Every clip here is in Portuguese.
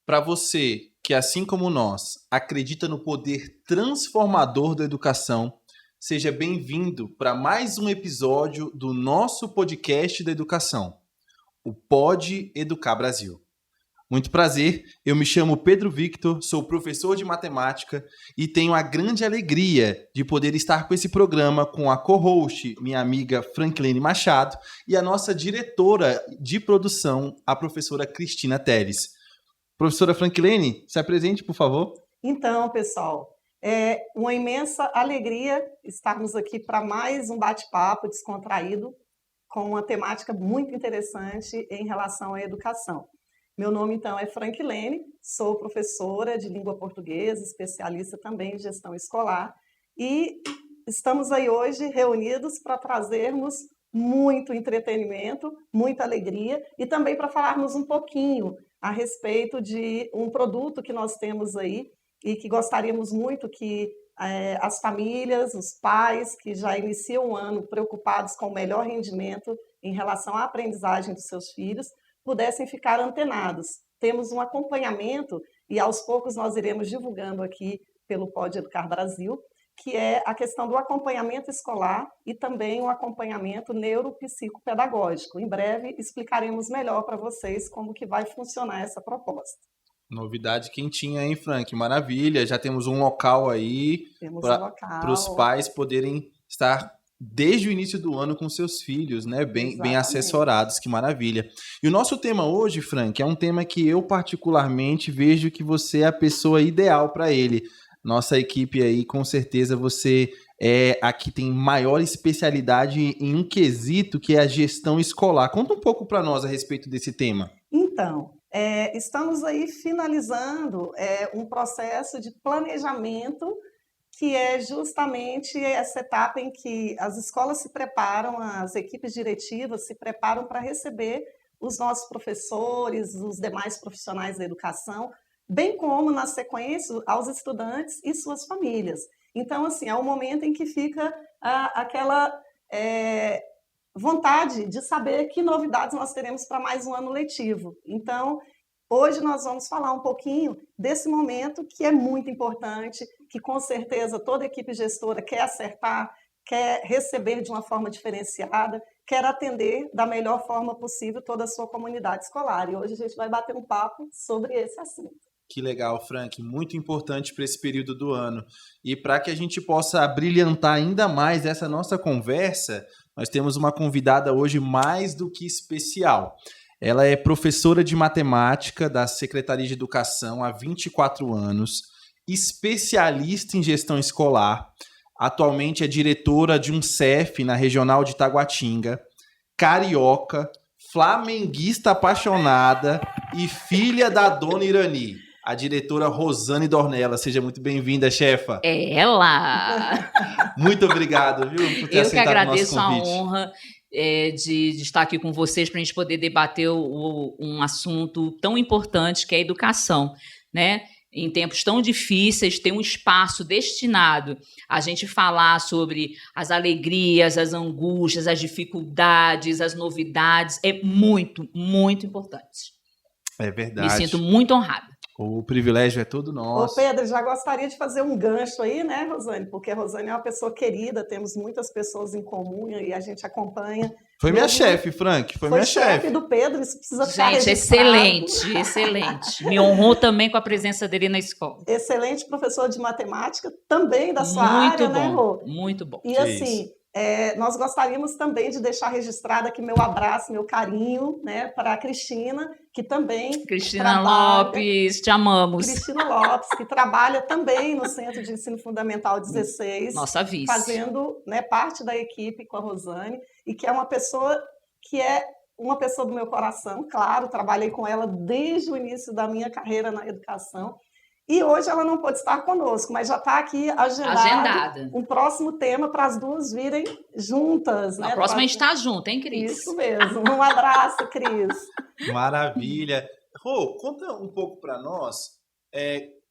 Para você que, assim como nós, acredita no poder transformador da educação, seja bem-vindo para mais um episódio do nosso podcast da educação, o Pode Educar Brasil. Muito prazer, eu me chamo Pedro Victor, sou professor de matemática e tenho a grande alegria de poder estar com esse programa com a co-host, minha amiga Franklene Machado, e a nossa diretora de produção, a professora Cristina Teles. Professora Franklene, se apresente, por favor. Então, pessoal, é uma imensa alegria estarmos aqui para mais um bate-papo descontraído com uma temática muito interessante em relação à educação. Meu nome, então, é Franklene, sou professora de língua portuguesa, especialista também em gestão escolar, e estamos aí hoje reunidos para trazermos muito entretenimento, muita alegria, e também para falarmos um pouquinho a respeito de um produto que nós temos aí e que gostaríamos muito que as famílias, os pais que já iniciam o ano preocupados com o melhor rendimento em relação à aprendizagem dos seus filhos, pudessem ficar antenados. Temos um acompanhamento e aos poucos nós iremos divulgando aqui pelo Pode Educar Brasil, que é a questão do acompanhamento escolar e também o acompanhamento neuropsicopedagógico. Em breve explicaremos melhor para vocês como que vai funcionar essa proposta. Novidade quentinha, hein, Frank? Maravilha, já temos um local aí para os pais poderem estar desde o início do ano com seus filhos, né? Bem assessorados, que maravilha. E o nosso tema hoje, Frank, é um tema que eu particularmente vejo que você é a pessoa ideal para ele. Nossa equipe aí, com certeza, você é a que tem maior especialidade em um quesito que é a gestão escolar. Conta um pouco para nós a respeito desse tema. Então, estamos aí finalizando um processo de planejamento que é justamente essa etapa em que as escolas se preparam, as equipes diretivas se preparam para receber os nossos professores, os demais profissionais da educação, bem como, na sequência, aos estudantes e suas famílias. Então, assim, é o momento em que fica aquela vontade de saber que novidades nós teremos para mais um ano letivo. Então, hoje nós vamos falar um pouquinho desse momento que é muito importante, que com certeza toda equipe gestora quer acertar, quer receber de uma forma diferenciada, quer atender da melhor forma possível toda a sua comunidade escolar. E hoje a gente vai bater um papo sobre esse assunto. Que legal, Frank. Muito importante para esse período do ano. E para que a gente possa brilhantar ainda mais essa nossa conversa, nós temos uma convidada hoje mais do que especial. Ela é professora de matemática da Secretaria de Educação há 24 anos, especialista em gestão escolar, atualmente é diretora de um CEF na Regional de Taguatinga, carioca, flamenguista apaixonada e filha da dona Irani, a diretora Rosane Dornella. Seja muito bem-vinda, chefa. Ela! Muito obrigado, viu, por ter aceitado o nosso convite. Eu que agradeço a honra de estar aqui com vocês para a gente poder debater um assunto tão importante que é a educação, né? Em tempos tão difíceis, ter um espaço destinado a gente falar sobre as alegrias, as angústias, as dificuldades, as novidades, é muito, muito importante. É verdade. Me sinto muito honrada. O privilégio é todo nosso. Ô Pedro, já gostaria de fazer um gancho aí, né, Rosane? Porque a Rosane é uma pessoa querida, temos muitas pessoas em comum e a gente acompanha. Foi minha chefe, Frank, foi minha chefe. Do Pedro, isso precisa ficar registrado. Excelente, excelente. Me honrou também com a presença dele na escola. Excelente professor de matemática, também da sua área, bom, né, Rô? Muito bom. E assim, nós gostaríamos também de deixar registrado aqui meu abraço, meu carinho, né, para a Cristina, que também Cristina Lopes, te amamos. Cristina Lopes, que trabalha também no Centro de Ensino Fundamental 16. Nossa vice. Fazendo, né, parte da equipe com a Rosane, e que é uma pessoa do meu coração, claro, trabalhei com ela desde o início da minha carreira na educação. E hoje ela não pôde estar conosco, mas já está aqui agendado um próximo tema para as duas virem juntas. Na próxima a gente está junto, hein, Cris? Isso mesmo. Um abraço, Cris. Maravilha. Rô, conta um pouco para nós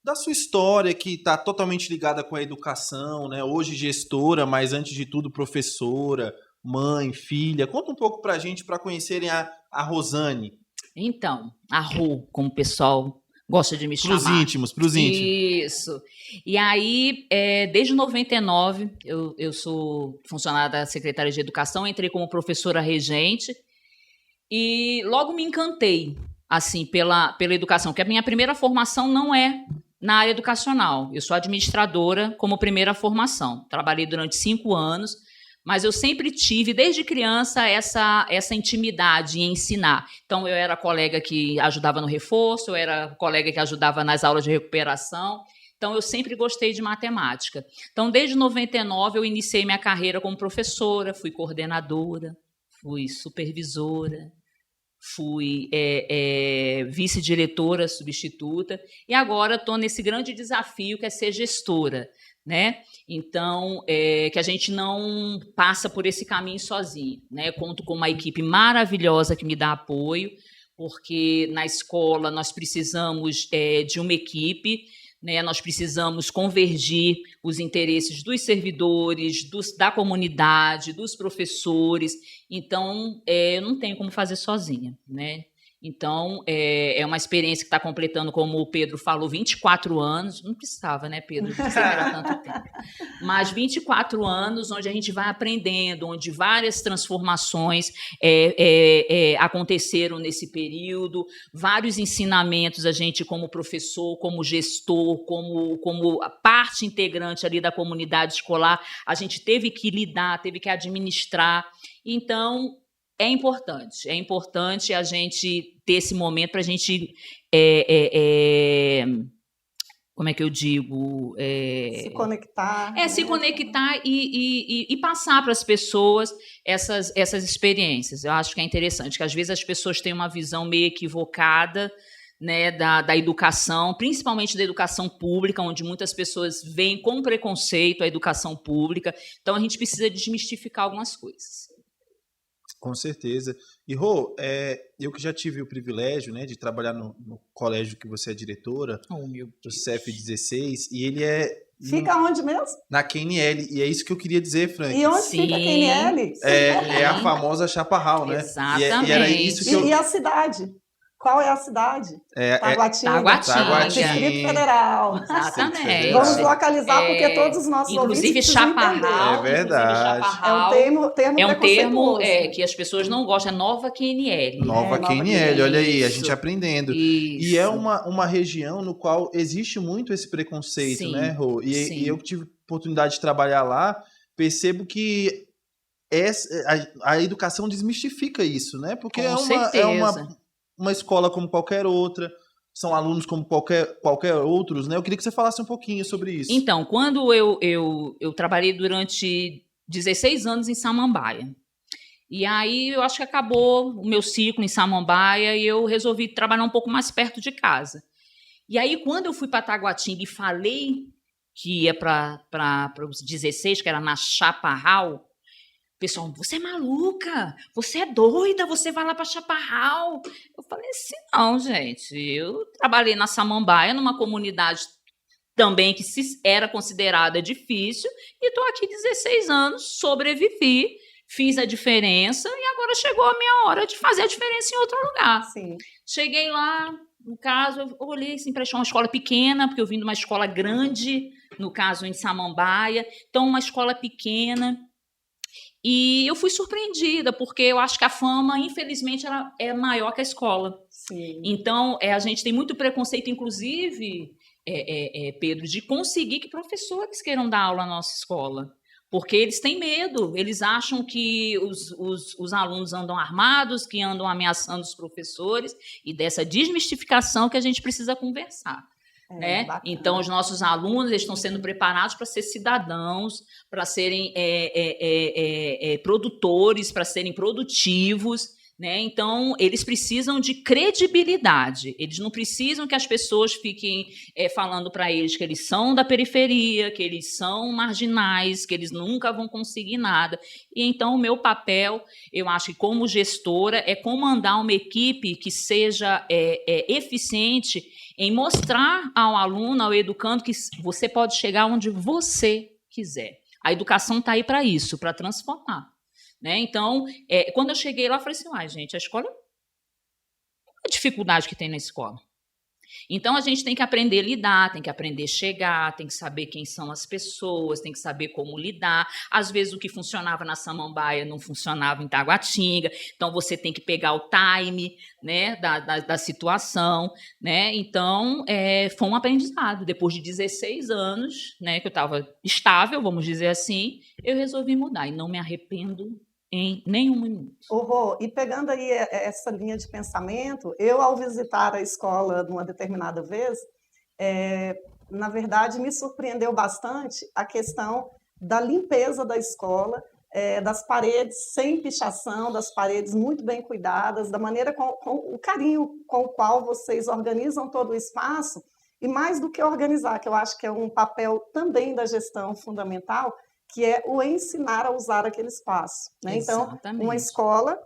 da sua história, que está totalmente ligada com a educação, né? Hoje gestora, mas antes de tudo professora, mãe, filha. Conta um pouco para a gente, para conhecerem a Rosane. Então, a Rô, como o pessoal gosta de me chamar. Pros íntimos. Isso. E aí, desde 99, eu sou funcionária da Secretaria de Educação, entrei como professora regente e logo me encantei, assim, pela educação, porque a minha primeira formação não é na área educacional. Eu sou administradora como primeira formação. Trabalhei durante 5 anos, mas eu sempre tive, desde criança, essa intimidade em ensinar. Então, eu era colega que ajudava no reforço, eu era colega que ajudava nas aulas de recuperação. Então, eu sempre gostei de matemática. Então, desde 99, eu iniciei minha carreira como professora, fui coordenadora, fui supervisora, fui vice-diretora substituta, e agora estou nesse grande desafio que é ser gestora, né? Então, que a gente não passa por esse caminho sozinho, né? Eu conto com uma equipe maravilhosa que me dá apoio, porque na escola nós precisamos de uma equipe, né? Nós precisamos convergir os interesses dos servidores, da comunidade, dos professores. Então, eu não tenho como fazer sozinha, né? Então, é uma experiência que está completando, como o Pedro falou, 24 anos. Não precisava, né, Pedro? Não precisava era tanto tempo. Mas 24 anos onde a gente vai aprendendo, onde várias transformações aconteceram nesse período, vários ensinamentos a gente, como professor, como gestor, como parte integrante ali da comunidade escolar, a gente teve que lidar, teve que administrar. Então, é importante a gente ter esse momento para a gente, como é que eu digo? Se conectar. Se conectar e passar para as pessoas essas experiências. Eu acho que é interessante, que às vezes as pessoas têm uma visão meio equivocada, né, da educação, principalmente da educação pública, onde muitas pessoas veem com preconceito a educação pública. Então, a gente precisa desmistificar algumas coisas. Com certeza. E, Rô, eu que já tive o privilégio, né, de trabalhar no colégio que você é diretora, do CF16, e ele Fica onde mesmo? Na QNL, e é isso que eu queria dizer, Frank. E onde fica a QNL? É a famosa Chaparral, né? Exatamente. E era isso que E a cidade? Qual é a cidade? Taguatinga. Distrito Federal. Exatamente. Vamos localizar, porque todos os nossos inclusive Chaparral. É verdade. É um termo que as pessoas não gostam, é Nova QNL. Nova QNL, olha aí, a gente aprendendo. Isso. E é uma região no qual existe muito esse preconceito, sim, né, Rô? E eu que tive oportunidade de trabalhar lá, percebo que a educação desmistifica isso, né? Porque uma escola como qualquer outra, são alunos como qualquer outros, né? Eu queria que você falasse um pouquinho sobre isso. Então, quando eu trabalhei durante 16 anos em Samambaia, e aí eu acho que acabou o meu ciclo em Samambaia e eu resolvi trabalhar um pouco mais perto de casa. E aí, quando eu fui para Taguatinga e falei que ia para os 16, que era na Chaparral, o pessoal, você é maluca, você é doida, você vai lá para Chaparral. Eu falei assim, não, gente, eu trabalhei na Samambaia, numa comunidade também que era considerada difícil, e estou aqui 16 anos, sobrevivi, fiz a diferença, e agora chegou a minha hora de fazer a diferença em outro lugar. Sim. Cheguei lá, no caso, eu olhei assim, para uma escola pequena, porque eu vim de uma escola grande, no caso em Samambaia, então uma escola pequena. E eu fui surpreendida, porque eu acho que a fama, infelizmente, ela é maior que a escola. Sim. Então, a gente tem muito preconceito, inclusive, Pedro, de conseguir que professores queiram dar aula na nossa escola. Porque eles têm medo, eles acham que os alunos andam armados, que andam ameaçando os professores, e dessa desmistificação que a gente precisa conversar. Né? Então, os nossos alunos estão sendo preparados para ser cidadãos, para serem produtores, para serem produtivos. Né? Então, eles precisam de credibilidade. Eles não precisam que as pessoas fiquem falando para eles que eles são da periferia, que eles são marginais, que eles nunca vão conseguir nada. E então, o meu papel, eu acho que como gestora, é comandar uma equipe que seja eficiente em mostrar ao aluno, ao educando, que você pode chegar onde você quiser. A educação está aí para isso, para transformar. Né? Então, quando eu cheguei lá, eu falei assim, gente, a escola... Qual a dificuldade que tem na escola? Então, a gente tem que aprender a lidar, tem que aprender a chegar, tem que saber quem são as pessoas, tem que saber como lidar. Às vezes, o que funcionava na Samambaia não funcionava em Taguatinga. Então, você tem que pegar o time, né, da situação. Né? Então, foi um aprendizado. Depois de 16 anos, né, que eu estava estável, vamos dizer assim, eu resolvi mudar. E não me arrependo em nenhum minuto. Rô, e pegando aí essa linha de pensamento, eu, ao visitar a escola numa determinada vez, na verdade, me surpreendeu bastante a questão da limpeza da escola, das paredes sem pichação, das paredes muito bem cuidadas, da maneira com o carinho com o qual vocês organizam todo o espaço, e mais do que organizar, que eu acho que é um papel também da gestão fundamental, que é o ensinar a usar aquele espaço. Né? Então, uma escola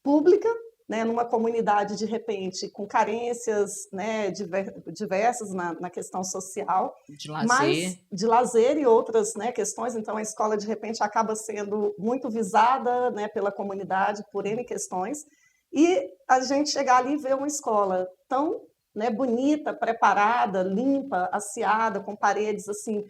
pública, né, numa comunidade, de repente, com carências, né, diversas na questão social, de lazer e outras, né, questões. Então, a escola, de repente, acaba sendo muito visada, né, pela comunidade por N questões, e a gente chegar ali e ver uma escola tão, né, bonita, preparada, limpa, asseada, com paredes assim,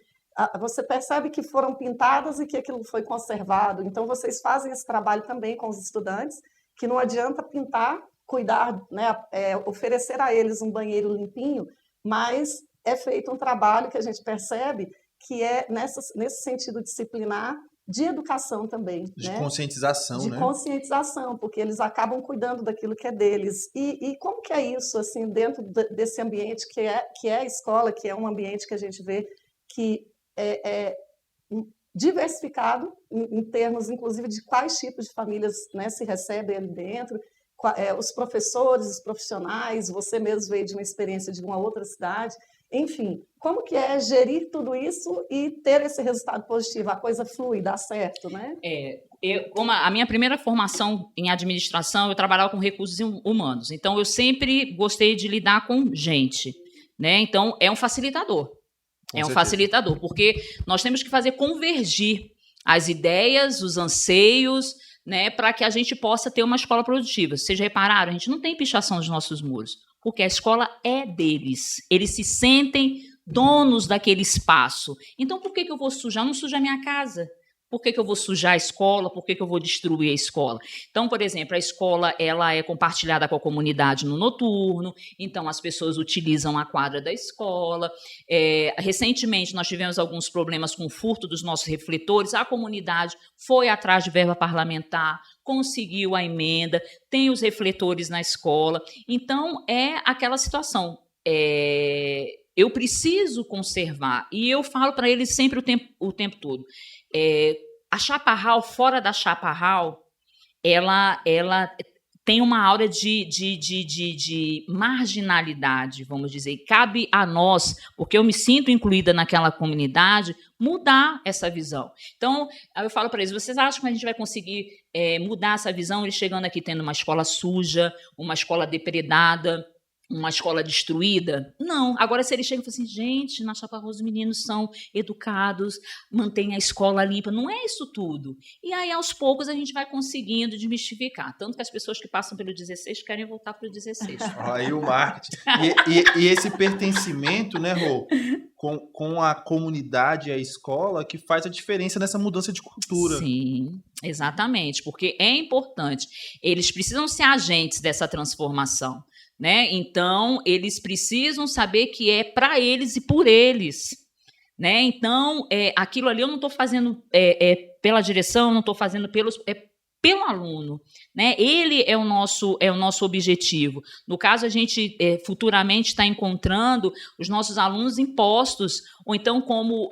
você percebe que foram pintadas e que aquilo foi conservado. Então, vocês fazem esse trabalho também com os estudantes, que não adianta pintar, cuidar, né, oferecer a eles um banheiro limpinho, mas é feito um trabalho que a gente percebe que é nesse sentido disciplinar, de educação também. De né? conscientização, de né? conscientização, porque eles acabam cuidando daquilo que é deles. E como que é isso, assim, dentro desse ambiente que é a escola, que é um ambiente que a gente vê que é diversificado em termos, inclusive, de quais tipos de famílias, né, se recebem ali dentro, os professores, os profissionais, você mesmo veio de uma experiência de uma outra cidade, enfim, como que é gerir tudo isso e ter esse resultado positivo, a coisa flui, dá certo, né? Como a minha primeira formação em administração, eu trabalhava com recursos humanos, então eu sempre gostei de lidar com gente, né? Então é um facilitador. Facilitador, porque nós temos que fazer convergir as ideias, os anseios, né, para que a gente possa ter uma escola produtiva. Vocês repararam, a gente não tem pichação nos nossos muros, porque a escola é deles. Eles se sentem donos daquele espaço. Então, por que eu vou sujar? Não suja a minha casa. Por que eu vou sujar a escola? Por que eu vou destruir a escola? Então, por exemplo, a escola ela é compartilhada com a comunidade no noturno, então as pessoas utilizam a quadra da escola. Recentemente, nós tivemos alguns problemas com o furto dos nossos refletores, a comunidade foi atrás de verba parlamentar, conseguiu a emenda, tem os refletores na escola. Então, é aquela situação. Eu preciso conservar, e eu falo para eles sempre o tempo todo. A Chaparral, fora da Chaparral, ela tem uma aura de marginalidade, vamos dizer. Cabe a nós, porque eu me sinto incluída naquela comunidade, mudar essa visão. Então, eu falo para eles, vocês acham que a gente vai conseguir mudar essa visão, eles chegando aqui tendo uma escola suja, uma escola depredada, uma escola destruída? Não. Agora, se eles chegam e falam assim, gente, na Chaparral os meninos são educados, mantêm a escola limpa, não é isso tudo. E aí, aos poucos, a gente vai conseguindo desmistificar. Tanto que as pessoas que passam pelo 16 querem voltar para o 16. Aí o marketing. E esse pertencimento, né, Rô, com a comunidade e a escola, que faz a diferença nessa mudança de cultura. Sim, exatamente, porque é importante. Eles precisam ser agentes dessa transformação. Né? Então, eles precisam saber que é para eles e por eles. Né? Então, aquilo ali eu não estou fazendo pela direção, não estou fazendo pelo aluno. Né? Ele é o nosso objetivo. No caso, a gente futuramente está encontrando os nossos alunos em postos, ou então como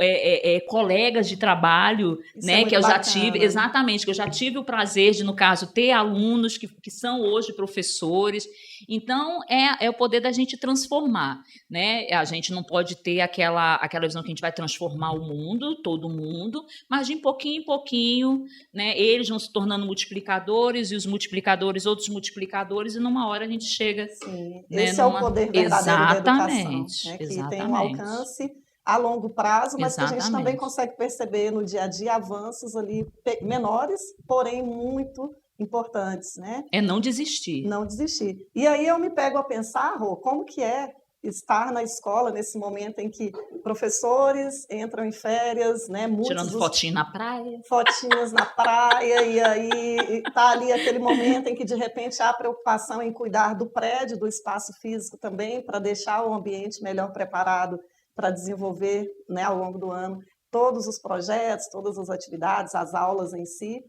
colegas de trabalho, né, que eu já tive, exatamente, que eu já tive o prazer de, no caso, ter alunos que são hoje professores. Então, é o poder da gente transformar. Né? A gente não pode ter aquela visão que a gente vai transformar o mundo, todo mundo, mas de pouquinho em pouquinho, né, eles vão se tornando multiplicadores, e os multiplicadores, outros multiplicadores, e numa hora a gente chega... Sim, né, esse é o poder verdadeiro da educação, né, que exatamente. Tem um alcance a longo prazo, mas exatamente. Que a gente também consegue perceber no dia a dia avanços ali menores, porém muito importantes. Né? É não desistir. Não desistir. E aí eu me pego a pensar, Rô, como que é estar na escola nesse momento em que professores entram em férias, né? Tirando fotinho na praia. Fotinhas na praia, e aí está ali aquele momento em que, de repente, há preocupação em cuidar do prédio, do espaço físico também, para deixar o ambiente melhor preparado para desenvolver, né, ao longo do ano, todos os projetos, todas as atividades, as aulas em si.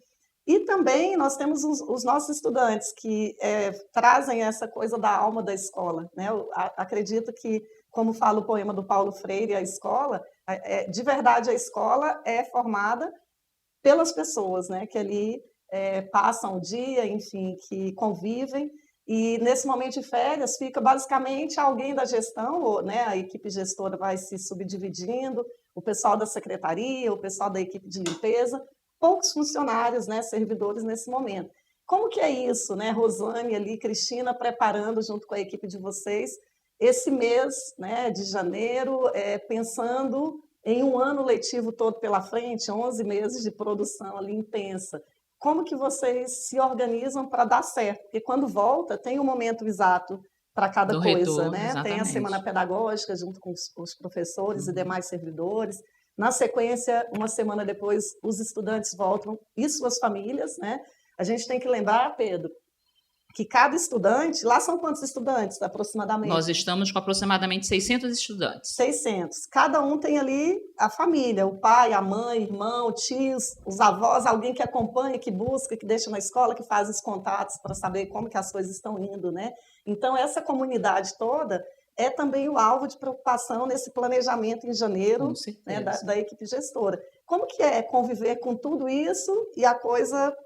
E também nós temos os nossos estudantes que trazem essa coisa da alma da escola, né? Eu acredito que, como fala o poema do Paulo Freire, a escola, de verdade a escola é formada pelas pessoas, né? Que ali passam o dia, enfim, que convivem, e nesse momento de férias fica basicamente alguém da gestão, ou, né, a equipe gestora vai se subdividindo, o pessoal da secretaria, o pessoal da equipe de limpeza, poucos funcionários, né, servidores nesse momento. Como que é isso, né, Rosane ali, Cristina, preparando junto com a equipe de vocês esse mês, né, de janeiro, pensando em um ano letivo todo pela frente, 11 meses de produção ali intensa. Como que vocês se organizam para dar certo? Porque quando volta, tem um momento exato para cada coisa, retorno, né? Exatamente. Tem a semana pedagógica junto com os professores e demais servidores. Na sequência, uma semana depois, os estudantes voltam e suas famílias, né? A gente tem que lembrar, Pedro, que cada estudante, lá são quantos estudantes aproximadamente? Nós estamos com aproximadamente 600 estudantes. 600. Cada um tem ali a família, o pai, a mãe, irmão, tios, os avós, alguém que acompanha, que busca, que deixa na escola, que faz os contatos para saber como que as coisas estão indo, né? Então, essa comunidade toda é também o alvo de preocupação nesse planejamento em janeiro, né, da equipe gestora. Como que é conviver com tudo isso e a coisa,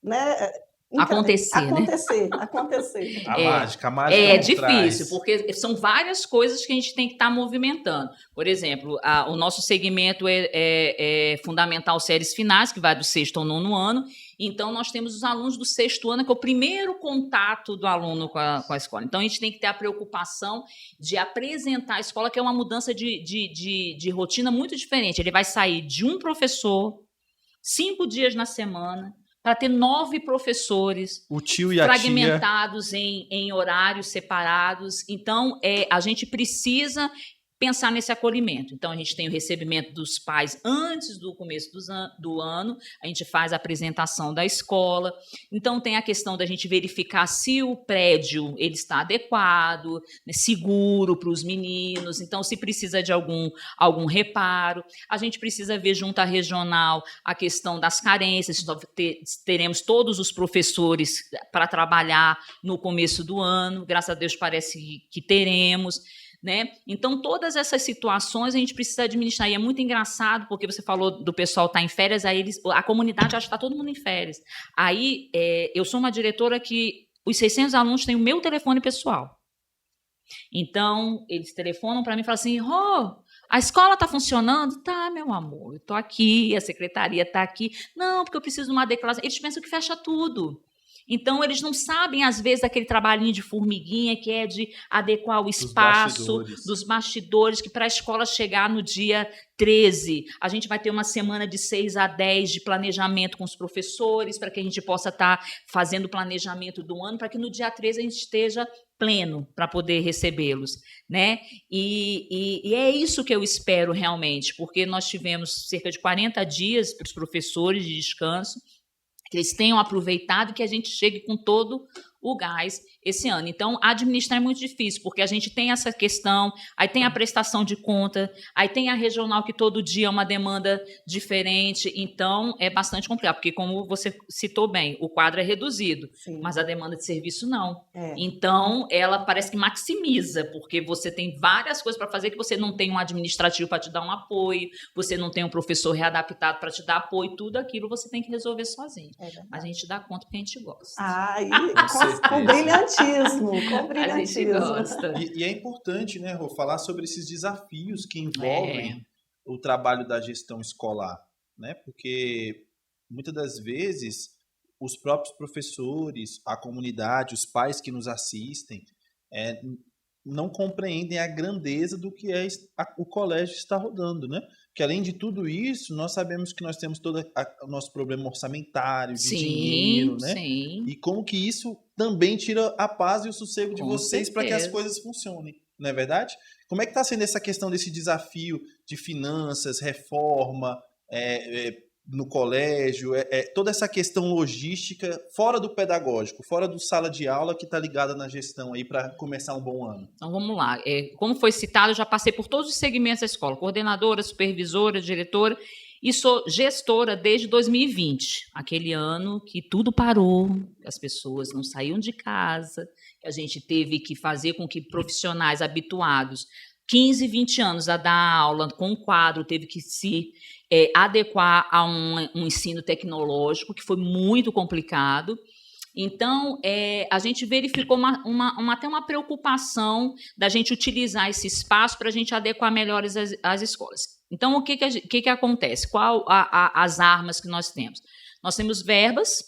né, acontecer. A mágica é difícil, porque são várias coisas que a gente tem que estar movimentando. Por exemplo, o nosso segmento é fundamental séries finais, que vai do 6º ao 9º ano. Então, nós temos os alunos do 6º ano, que é o primeiro contato do aluno com a escola. Então, a gente tem que ter a preocupação de apresentar a escola, que é uma mudança de rotina muito diferente. Ele vai sair de um professor, 5 dias na semana, para ter 9 professores o tio e a fragmentados tia. em horários separados. Então, a gente precisa pensar nesse acolhimento. Então, a gente tem o recebimento dos pais antes do começo do ano, a gente faz a apresentação da escola. Então, tem a questão da gente verificar se o prédio ele está adequado, né, seguro para os meninos. Então, se precisa de algum reparo. A gente precisa ver junto à regional a questão das carências. Teremos todos os professores para trabalhar no começo do ano. Graças a Deus, parece que teremos. Né? Então, todas essas situações a gente precisa administrar. E é muito engraçado, porque você falou do pessoal estar em férias, aí a comunidade acha que está todo mundo em férias. Aí, eu sou uma diretora que os 600 alunos têm o meu telefone pessoal. Então, eles telefonam para mim e falam assim, a escola está funcionando? Tá, meu amor, eu estou aqui, a secretaria está aqui. Não, porque eu preciso de uma declaração. Eles pensam que fecha tudo. Então, eles não sabem, às vezes, aquele trabalhinho de formiguinha que é de adequar o espaço dos bastidores, que para a escola chegar no dia 13, a gente vai ter uma semana de 6 a 10 de planejamento com os professores, para que a gente possa estar fazendo o planejamento do ano, para que no dia 13 a gente esteja pleno para poder recebê-los, né? E é isso que eu espero realmente, porque nós tivemos cerca de 40 dias para os professores de descanso, que eles tenham aproveitado e que a gente chegue com todo o gás esse ano. Então, administrar é muito difícil, porque a gente tem essa questão, aí tem a prestação de conta, aí tem a regional que todo dia é uma demanda diferente, então é bastante complicado, porque como você citou bem, o quadro é reduzido, sim, mas a demanda de serviço não. Então, ela parece que maximiza, porque você tem várias coisas para fazer que você não tem um administrativo para te dar um apoio, você não tem um professor readaptado para te dar apoio, tudo aquilo você tem que resolver sozinho. A gente dá conta porque a gente gosta. Com brilhantismo, com brilhantismo. E é importante, né, Rô, falar sobre esses desafios que envolvem o trabalho da gestão escolar, né? Porque muitas das vezes os próprios professores, a comunidade, os pais que nos assistem, não compreendem a grandeza do que o colégio está rodando, né? Que além de tudo isso, nós sabemos que nós temos todo o nosso problema orçamentário, de dinheiro, né? Sim. E como que isso também tira a paz e o sossego de vocês para que as coisas funcionem, não é verdade? Como é que está sendo essa questão desse desafio de finanças, reforma, no colégio, toda essa questão logística fora do pedagógico, fora do sala de aula que está ligada na gestão aí para começar um bom ano? Então, vamos lá. Como foi citado, eu já passei por todos os segmentos da escola, coordenadora, supervisora, diretora, e sou gestora desde 2020, aquele ano que tudo parou, as pessoas não saíam de casa, que a gente teve que fazer com que profissionais habituados 15, 20 anos a dar aula com um quadro, teve que se adequar a um ensino tecnológico, que foi muito complicado. Então, a gente verificou até uma preocupação da gente utilizar esse espaço para a gente adequar melhor as escolas. Então, o que acontece? Qual as armas que nós temos? Nós temos verbas,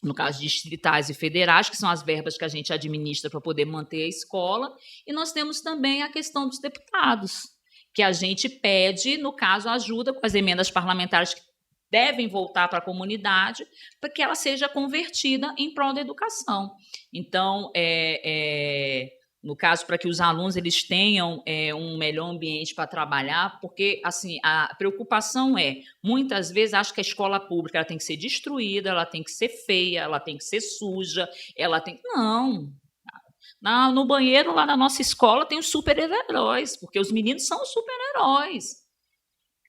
no caso distritais e federais, que são as verbas que a gente administra para poder manter a escola, e nós temos também a questão dos deputados, que a gente pede, no caso, ajuda com as emendas parlamentares que devem voltar para a comunidade, para que ela seja convertida em prol da educação. Então, no caso, para que os alunos eles tenham um melhor ambiente para trabalhar, porque assim, a preocupação muitas vezes, acho que a escola pública ela tem que ser destruída, ela tem que ser feia, ela tem que ser suja, ela tem... Não! No banheiro lá na nossa escola tem os super-heróis, porque os meninos são os super-heróis.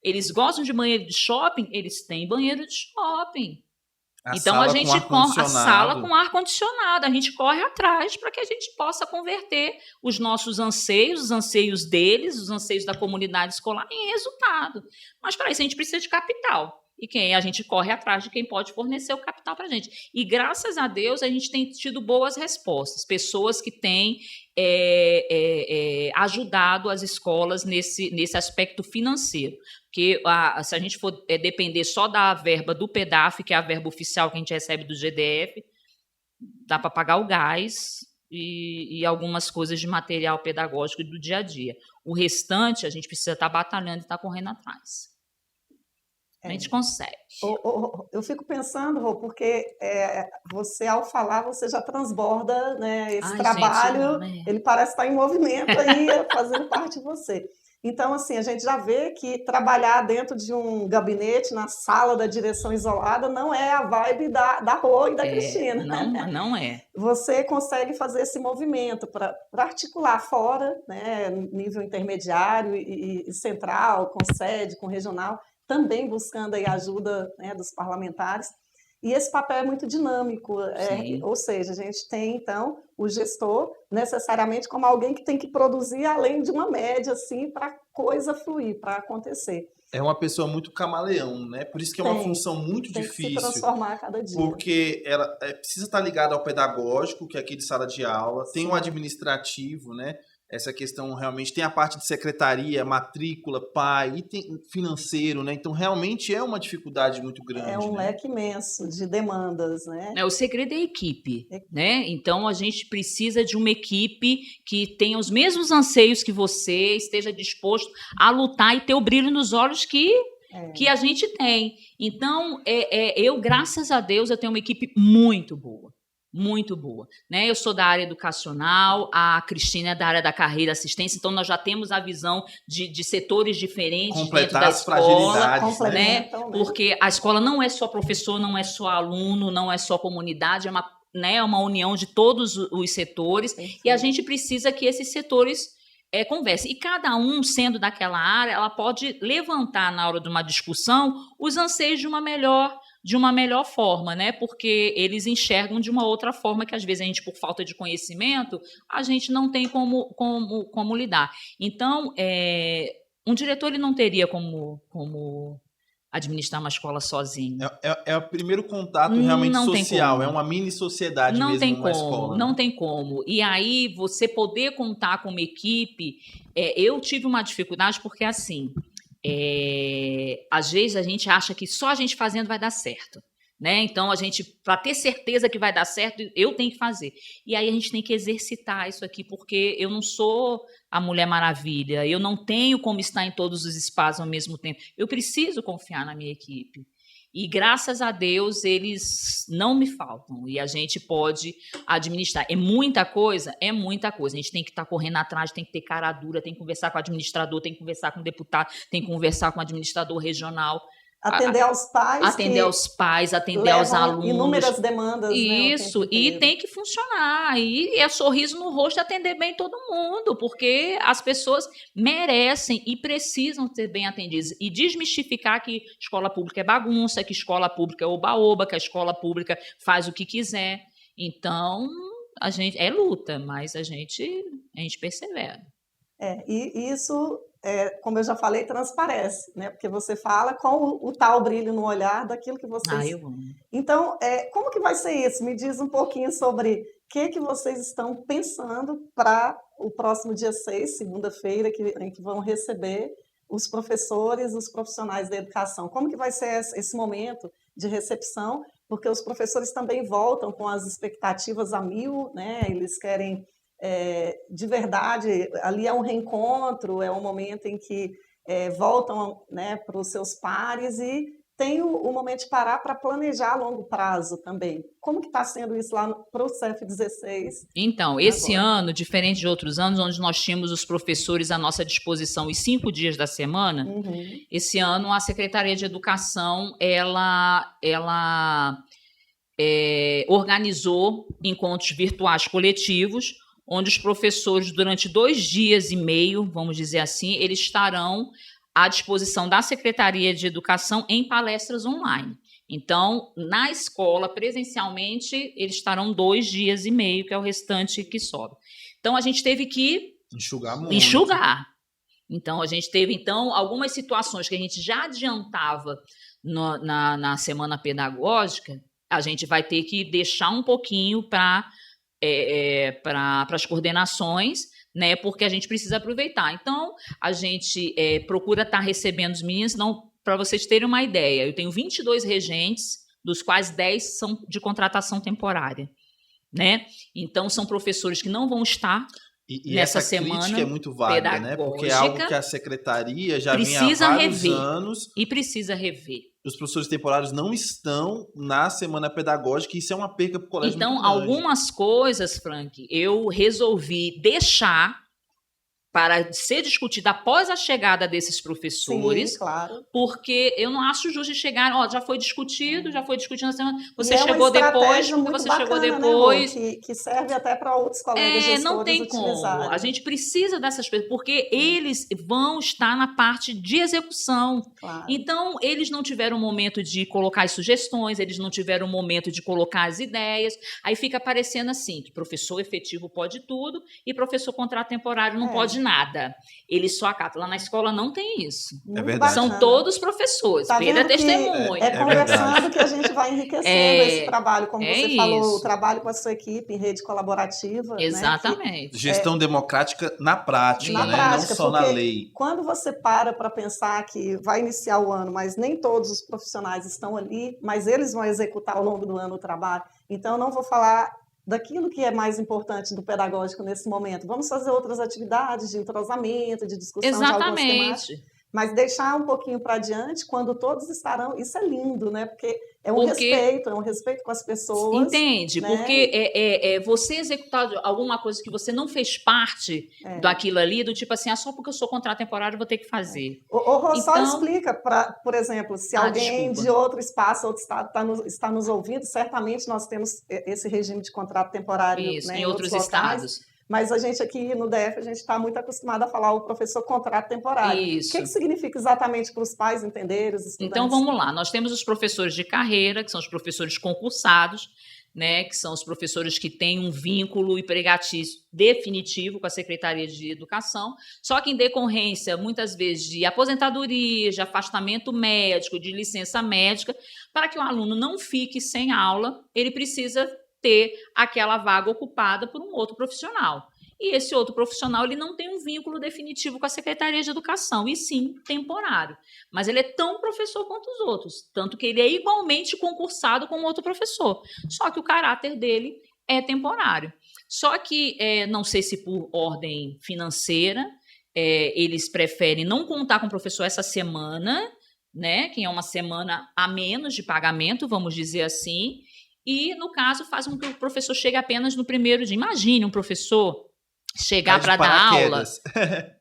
Eles gostam de banheiro de shopping, eles têm banheiro de shopping. Então, a gente corre a sala com ar-condicionado, a gente corre atrás para que a gente possa converter os nossos anseios, os anseios deles, os anseios da comunidade escolar em resultado. Mas, para isso, a gente precisa de capital. E a gente corre atrás de quem pode fornecer o capital para a gente. E, graças a Deus, a gente tem tido boas respostas. Pessoas que têm ajudado as escolas nesse aspecto financeiro. Porque se a gente for depender só da verba do PEDAF, que é a verba oficial que a gente recebe do GDF, dá para pagar o gás e algumas coisas de material pedagógico do dia a dia. O restante, a gente precisa estar batalhando e estar correndo atrás. A gente consegue. Eu fico pensando, Rô, porque você, ao falar, você já transborda, né, esse trabalho, gente, ele parece estar em movimento aí, fazendo parte de você. Então, assim, a gente já vê que trabalhar dentro de um gabinete, na sala da direção isolada, não é a vibe da Rô e da Cristina. Não é. Você consegue fazer esse movimento para articular fora, né, nível intermediário e central, com sede, com regional, também buscando aí a ajuda, né, dos parlamentares. E esse papel é muito dinâmico, ou seja, a gente tem, então, o gestor necessariamente como alguém que tem que produzir além de uma média, assim, para a coisa fluir, para acontecer. É uma pessoa muito camaleão, né? Por isso que é uma função muito tem difícil. Que se transformar a cada dia. Porque ela precisa estar ligada ao pedagógico, que é aquele sala de aula, tem o administrativo, né? Essa questão realmente tem a parte de secretaria, matrícula, pai, e tem financeiro, né? Então, realmente é uma dificuldade muito grande. É um leque imenso de demandas, né? O segredo é a equipe, né? Então, a gente precisa de uma equipe que tenha os mesmos anseios que você, esteja disposto a lutar e ter o brilho nos olhos que a gente tem. Então, eu, graças a Deus, eu tenho uma equipe muito boa. Muito boa, né? Eu sou da área educacional, a Cristina é da área da carreira assistência, então nós já temos a visão de setores diferentes dentro da escola, né? Porque a escola não é só professor, não é só aluno, não é só comunidade, é uma união de todos os setores, e a gente precisa que esses setores conversem. E cada um, sendo daquela área, ela pode levantar na hora de uma discussão os anseios de uma melhor forma, né? Porque eles enxergam de uma outra forma que, às vezes, a gente, por falta de conhecimento, a gente não tem como lidar. Então, um diretor ele não teria como administrar uma escola sozinho. É o primeiro contato realmente social, é uma mini sociedade mesmo numa escola. Não tem como. E aí, você poder contar com uma equipe... eu tive uma dificuldade porque, assim... às vezes a gente acha que só a gente fazendo vai dar certo, né? Então, para ter certeza que vai dar certo, eu tenho que fazer. E aí a gente tem que exercitar isso aqui, porque eu não sou a Mulher Maravilha, eu não tenho como estar em todos os espaços ao mesmo tempo. Eu preciso confiar na minha equipe. E, graças a Deus, eles não me faltam. E a gente pode administrar. É muita coisa? É muita coisa. A gente tem que estar correndo atrás, tem que ter cara dura, tem que conversar com o administrador, tem que conversar com o deputado, tem que conversar com o administrador regional. Atender aos pais. Atender aos pais, atender aos alunos. Inúmeras demandas. Isso, né, e tem que funcionar. E é sorriso no rosto atender bem todo mundo, porque as pessoas merecem e precisam ser bem atendidas. E desmistificar que escola pública é bagunça, que escola pública é oba-oba, que a escola pública faz o que quiser. Então, a gente é luta, mas a gente persevera. E isso, como eu já falei, transparece, né? Porque você fala com o tal brilho no olhar daquilo que vocês... eu amo. Então, como que vai ser isso? Me diz um pouquinho sobre o que vocês estão pensando para o próximo dia 6, segunda-feira, em que vão receber os professores, os profissionais da educação. Como que vai ser esse momento de recepção? Porque os professores também voltam com as expectativas a 1000, né? Eles querem... de verdade, ali é um reencontro, é um momento em que voltam, né, para os seus pares e tem o momento de parar para planejar a longo prazo também. Como que está sendo isso lá para o CEF16? Então, esse ano, diferente de outros anos, onde nós tínhamos os professores à nossa disposição os 5 dias da semana, esse ano a Secretaria de Educação, ela organizou encontros virtuais coletivos, onde os professores, durante 2 dias e meio, vamos dizer assim, eles estarão à disposição da Secretaria de Educação em palestras online. Então, na escola, presencialmente, eles estarão 2 dias e meio, que é o restante que sobra. Então, a gente teve que enxugar. Então, a gente teve algumas situações que a gente já adiantava na semana pedagógica, a gente vai ter que deixar um pouquinho para as coordenações, né, porque a gente precisa aproveitar. Então, a gente procura estar recebendo os meninos, para vocês terem uma ideia, eu tenho 22 regentes, dos quais 10 são de contratação temporária, né? Então, são professores que não vão estar nessa semana crítica é muito válida, né? Porque é algo que a secretaria já vinha há vários anos. E precisa rever. Os professores temporários não estão na semana pedagógica e isso é uma perca para o colégio. Então, algumas coisas, Frank, eu resolvi deixar para ser discutida após a chegada desses professores. Sim, claro. Porque eu não acho justo de chegar, já foi discutido na semana, você chegou depois, né, que serve até para outros colegas gestores não tem utilizarem. como. A gente precisa dessas pessoas, porque eles vão estar na parte de execução. Claro. Então, eles não tiveram momento de colocar as sugestões, eles não tiveram momento de colocar as ideias, aí fica parecendo assim, que professor efetivo pode tudo e professor contrato temporário não pode nada. Eles só acatam. Lá na escola não tem isso. É verdade. São todos professores. Pedro é testemunho. Conversando que a gente vai enriquecendo esse trabalho, como você falou, o trabalho com a sua equipe em rede colaborativa. Exatamente. Né, gestão democrática na prática, prática, não só na lei. Quando você para pensar que vai iniciar o ano, mas nem todos os profissionais estão ali, mas eles vão executar ao longo do ano o trabalho. Então, eu não vou falar daquilo que é mais importante do pedagógico nesse momento. Vamos fazer outras atividades de entrosamento, de discussão de algumas temáticas, mas deixar um pouquinho para adiante, quando todos estarão, isso é lindo, né? Porque é um respeito com as pessoas. Entende? Né? Porque você executar alguma coisa que você não fez parte daquilo ali, do tipo assim, só porque eu sou contrato temporário eu vou ter que fazer. O Rossol explica, por exemplo, se alguém de outro espaço, outro estado está nos ouvindo, certamente nós temos esse regime de contrato temporário em outros estados. Mas a gente aqui no DF, a gente está muito acostumado a falar o professor contrato temporário. Isso. O que significa exatamente para os pais entenderem, os estudantes? Então, vamos lá. Nós temos os professores de carreira, que são os professores concursados, né, que são os professores que têm um vínculo empregatício definitivo com a Secretaria de Educação, só que em decorrência, muitas vezes, de aposentadoria, de afastamento médico, de licença médica, para que o aluno não fique sem aula, ele precisa ter aquela vaga ocupada por um outro profissional. E esse outro profissional ele não tem um vínculo definitivo com a Secretaria de Educação, e sim temporário. Mas ele é tão professor quanto os outros, tanto que ele é igualmente concursado como outro professor, só que o caráter dele é temporário. Só que, não sei se por ordem financeira, eles preferem não contar com o professor essa semana, né, que é uma semana a menos de pagamento, vamos dizer assim, e, no caso, faz com que o professor chegue apenas no primeiro dia. Imagine um professor chegar para dar aula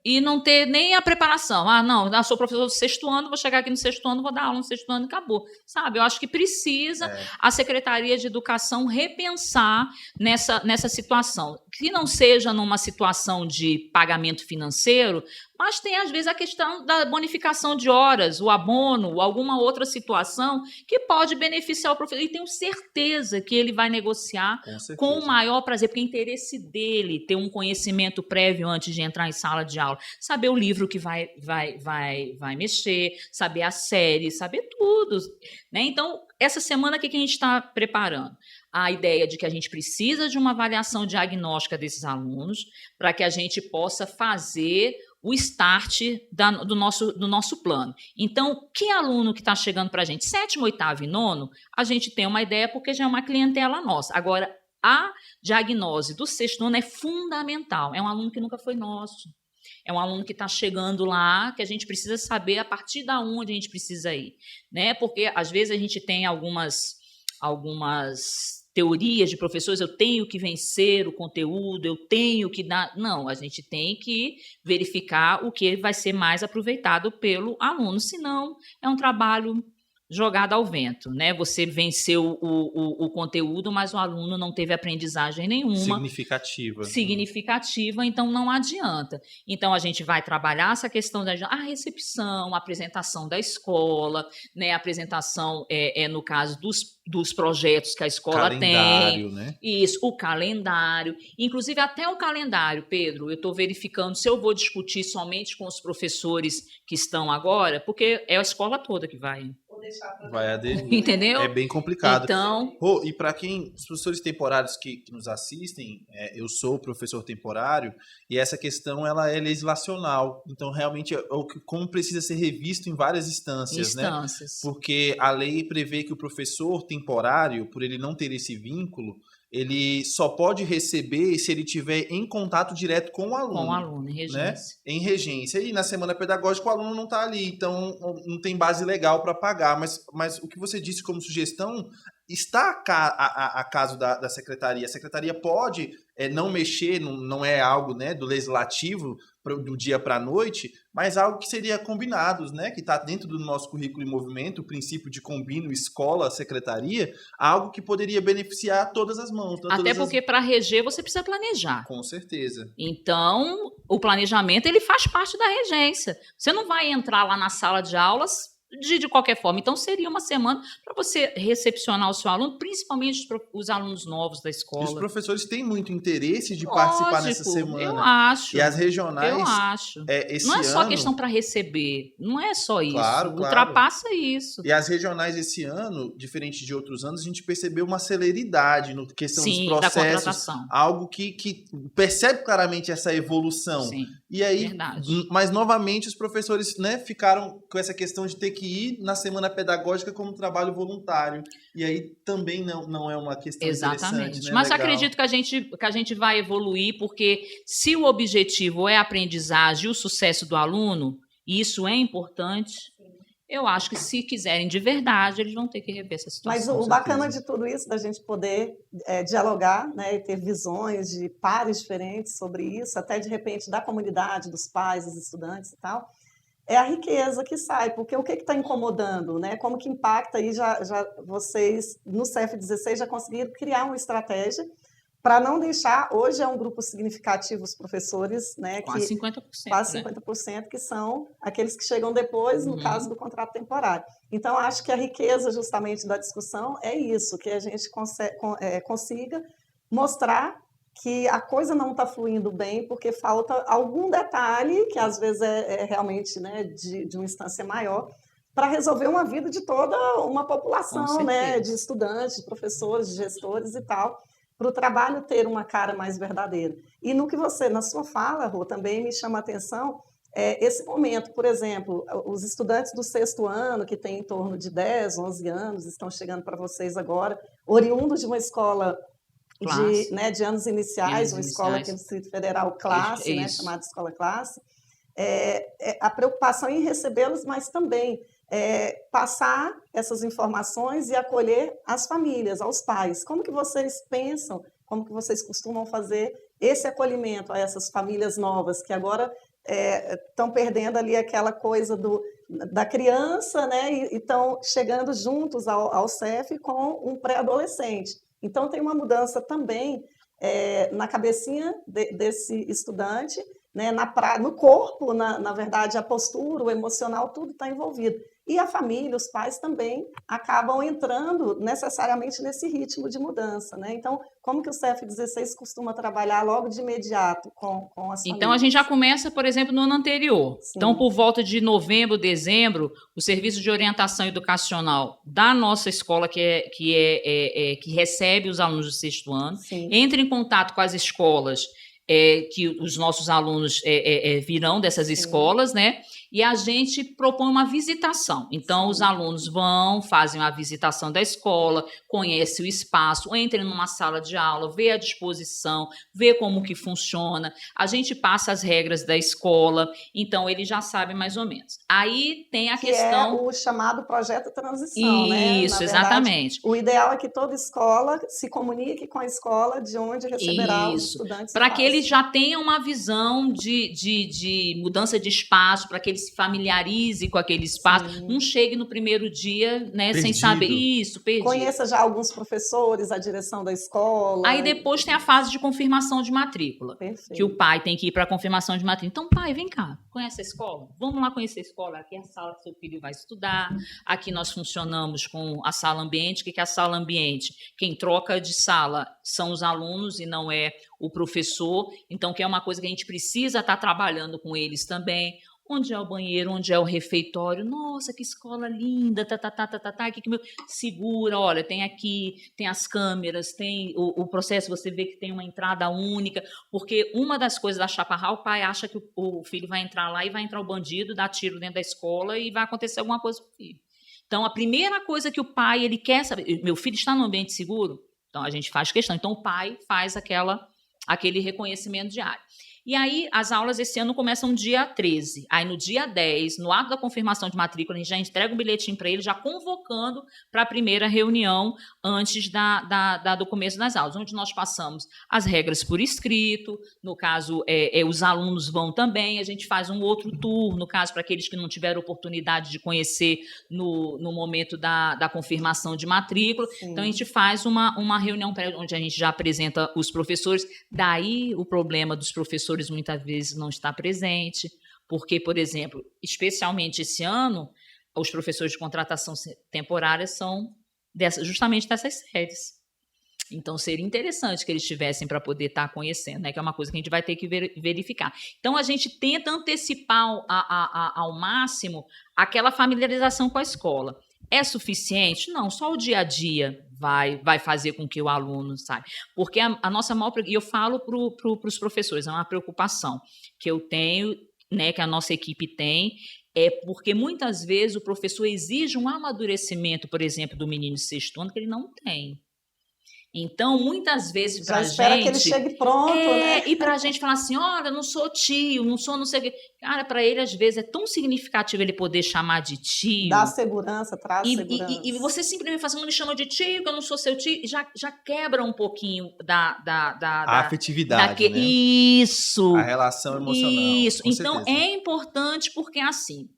e não ter nem a preparação. Ah, não, eu sou professor do 6º ano, vou chegar aqui no 6º ano, vou dar aula no 6º ano e acabou. Sabe, eu acho que precisa a Secretaria de Educação repensar nessa situação. Que não seja numa situação de pagamento financeiro, mas tem, às vezes, a questão da bonificação de horas, o abono, alguma outra situação que pode beneficiar o professor. E tenho certeza que ele vai negociar com o maior prazer, porque é interesse dele ter um conhecimento prévio antes de entrar em sala de aula. Saber o livro que vai mexer, saber a série, saber tudo. Né? Então, essa semana, o que a gente está preparando? A ideia de que a gente precisa de uma avaliação diagnóstica desses alunos para que a gente possa fazer o start do nosso plano. Então, que aluno que está chegando para a gente? 7º, 8º e 9º, a gente tem uma ideia porque já é uma clientela nossa. Agora, a diagnose do 6º ano é fundamental. É um aluno que nunca foi nosso. É um aluno que está chegando lá, que a gente precisa saber a partir de onde a gente precisa ir. Né? Porque, às vezes, a gente tem algumas teorias de professores, eu tenho que vencer o conteúdo, eu tenho que dar... Não, a gente tem que verificar o que vai ser mais aproveitado pelo aluno, senão é um trabalho jogado ao vento, né? Você venceu o conteúdo, mas o aluno não teve aprendizagem nenhuma. Significativa, então não adianta. Então, a gente vai trabalhar essa questão da recepção, a apresentação da escola, né? A apresentação, no caso dos projetos que a escola tem. Né? Isso, o calendário. Inclusive, até o calendário, Pedro, eu estou verificando se eu vou discutir somente com os professores que estão agora, porque é a escola toda que vai aderir. Entendeu? É bem complicado. Então... E para os professores temporários que nos assistem, eu sou professor temporário, e essa questão ela é legislacional. Então, realmente, como precisa ser revisto em várias instâncias. Né? Porque a lei prevê que o professor temporário, por ele não ter esse vínculo, ele só pode receber se ele tiver em contato direto com o aluno. Com o aluno, em regência. Né? Em regência. E na semana pedagógica o aluno não está ali, então não tem base legal para pagar. Mas o que você disse como sugestão está a caso da secretaria. A secretaria pode não mexer, não é algo, né, do legislativo do dia para a noite, mas algo que seria combinados, né, que está dentro do nosso currículo em movimento, o princípio de combino escola-secretaria, algo que poderia beneficiar todas as mãos. Até porque para reger você precisa planejar. Com certeza. Então, o planejamento ele faz parte da regência. Você não vai entrar lá na sala de aulas de qualquer forma. Então, seria uma semana para você recepcionar o seu aluno, principalmente os alunos novos da escola. E os professores têm muito interesse de participar nessa semana. Eu acho. E as regionais... Eu acho. Esse não é só ano... questão para receber. Não é só isso. Claro. Ultrapassa isso. E as regionais esse ano, diferente de outros anos, a gente percebeu uma celeridade na questão dos processos. Da contratação. Algo que percebe claramente essa evolução. Sim, e aí, verdade. Mas novamente os professores, né, ficaram com essa questão de ter que ir na semana pedagógica como trabalho voluntário. E aí também não é uma questão interessante. Né? Mas legal. Acredito que a gente vai evoluir, porque se o objetivo é a aprendizagem e o sucesso do aluno, e isso é importante, eu acho que se quiserem de verdade, eles vão ter que rever essa situação. Mas o bacana de tudo isso, da gente poder dialogar, né, e ter visões de pares diferentes sobre isso, até de repente da comunidade, dos pais, dos estudantes e tal, é a riqueza que sai, porque o que está incomodando, né? Como que impacta aí, já vocês no CF16 já conseguiram criar uma estratégia para não deixar, hoje é um grupo significativo os professores, né? Quase 50%. Quase 50%, que são aqueles que chegam depois, no caso do contrato temporário. Então, acho que a riqueza justamente da discussão é isso, que a gente consiga mostrar que a coisa não está fluindo bem porque falta algum detalhe, que às vezes é realmente, né, de uma instância maior, para resolver uma vida de toda uma população, né, de estudantes, de professores, de gestores e tal, para o trabalho ter uma cara mais verdadeira. E no que você, na sua fala, Rô, também me chama a atenção esse momento, por exemplo, os estudantes do 6º ano, que tem em torno de 10, 11 anos, estão chegando para vocês agora, oriundos de uma escola de anos iniciais, uma escola aqui no Distrito Federal classe, né, chamada Escola Classe, a preocupação em recebê-los, mas também passar essas informações e acolher as famílias, aos pais. Como que vocês pensam, como que vocês costumam fazer esse acolhimento a essas famílias novas que agora estão perdendo ali aquela coisa da criança, né, e estão chegando juntos ao CEF com um pré-adolescente. Então, tem uma mudança também na cabecinha desse estudante, né, no corpo, na verdade, a postura, o emocional, tudo está envolvido. E a família, os pais também acabam entrando necessariamente nesse ritmo de mudança, né? Então, como que o CEF16 costuma trabalhar logo de imediato com as famílias? Então, a gente já começa, por exemplo, no ano anterior. Sim. Então, por volta de novembro, dezembro, o Serviço de Orientação Educacional da nossa escola, que recebe os alunos do sexto ano, Sim. entra em contato com as escolas que os nossos alunos virão dessas escolas, né? E a gente propõe uma visitação. Então, os alunos vão, fazem a visitação da escola, conhecem o espaço, entram numa sala de aula, vê a disposição, vê como que funciona. A gente passa as regras da escola, então ele já sabe mais ou menos. Aí tem a questão... é o chamado projeto transição, né? Isso, Na verdade, exatamente. O ideal é que toda escola se comunique com a escola de onde receberá os estudantes. Para que eles já tenham uma visão de mudança de espaço, para que eles se familiarize com aquele espaço, Sim. não chegue no primeiro dia, né, Perdido. sem saber isso, perdido. Conheça já alguns professores, a direção da escola. Aí depois tem a fase de confirmação de matrícula. Perfeito. Que o pai tem que ir para a confirmação de matrícula. Então, pai, vem cá, conhece a escola? Vamos lá conhecer a escola. Aqui é a sala que seu filho vai estudar. Aqui nós funcionamos com a sala ambiente. O que é a sala ambiente? Quem troca de sala são os alunos e não é o professor. Então, que é uma coisa que a gente precisa estar trabalhando com eles também. Onde é o banheiro, onde é o refeitório? Nossa, que escola linda, aqui que meu... Segura, olha, tem aqui, tem as câmeras, tem o processo, você vê que tem uma entrada única, porque uma das coisas da chaparral, o pai acha que o filho vai entrar lá e vai entrar o bandido, dar tiro dentro da escola e vai acontecer alguma coisa com o filho. Então, a primeira coisa que o pai, ele quer saber, meu filho está no ambiente seguro? Então, a gente faz questão. Então, o pai faz aquele reconhecimento diário. E aí, as aulas esse ano começam dia 13. Aí, no dia 10, no ato da confirmação de matrícula, a gente já entrega um bilhetinho para ele, já convocando para a primeira reunião antes do começo das aulas, onde nós passamos as regras por escrito. No caso, os alunos vão também. A gente faz um outro tour, no caso, para aqueles que não tiveram oportunidade de conhecer no momento da confirmação de matrícula. Sim. Então, a gente faz uma reunião onde a gente já apresenta os professores. Daí, o problema dos professores muitas vezes não está presente, porque, por exemplo, especialmente esse ano, os professores de contratação temporária são justamente dessas séries. Então, seria interessante que eles estivessem para poder estar conhecendo, né? Que é uma coisa que a gente vai ter que verificar. Então, a gente tenta antecipar ao máximo aquela familiarização com a escola. É suficiente? Não, só o dia a dia vai fazer com que o aluno saiba. Porque a nossa maior... E eu falo para os professores, é uma preocupação que eu tenho, né, que a nossa equipe tem, porque muitas vezes o professor exige um amadurecimento, por exemplo, do menino de sexto ano, que ele não tem. Então, muitas vezes para a gente... espera que ele chegue pronto, né? E para a gente falar assim, olha, não sou tio, não sou não sei o quê. Cara, para ele, às vezes, é tão significativo ele poder chamar de tio. Dá segurança, traz segurança. E você simplesmente fala assim, não me chama de tio, que eu não sou seu tio, já quebra um pouquinho a afetividade, né? Isso. A relação emocional. Isso. Então, certeza. é importante porque, assim,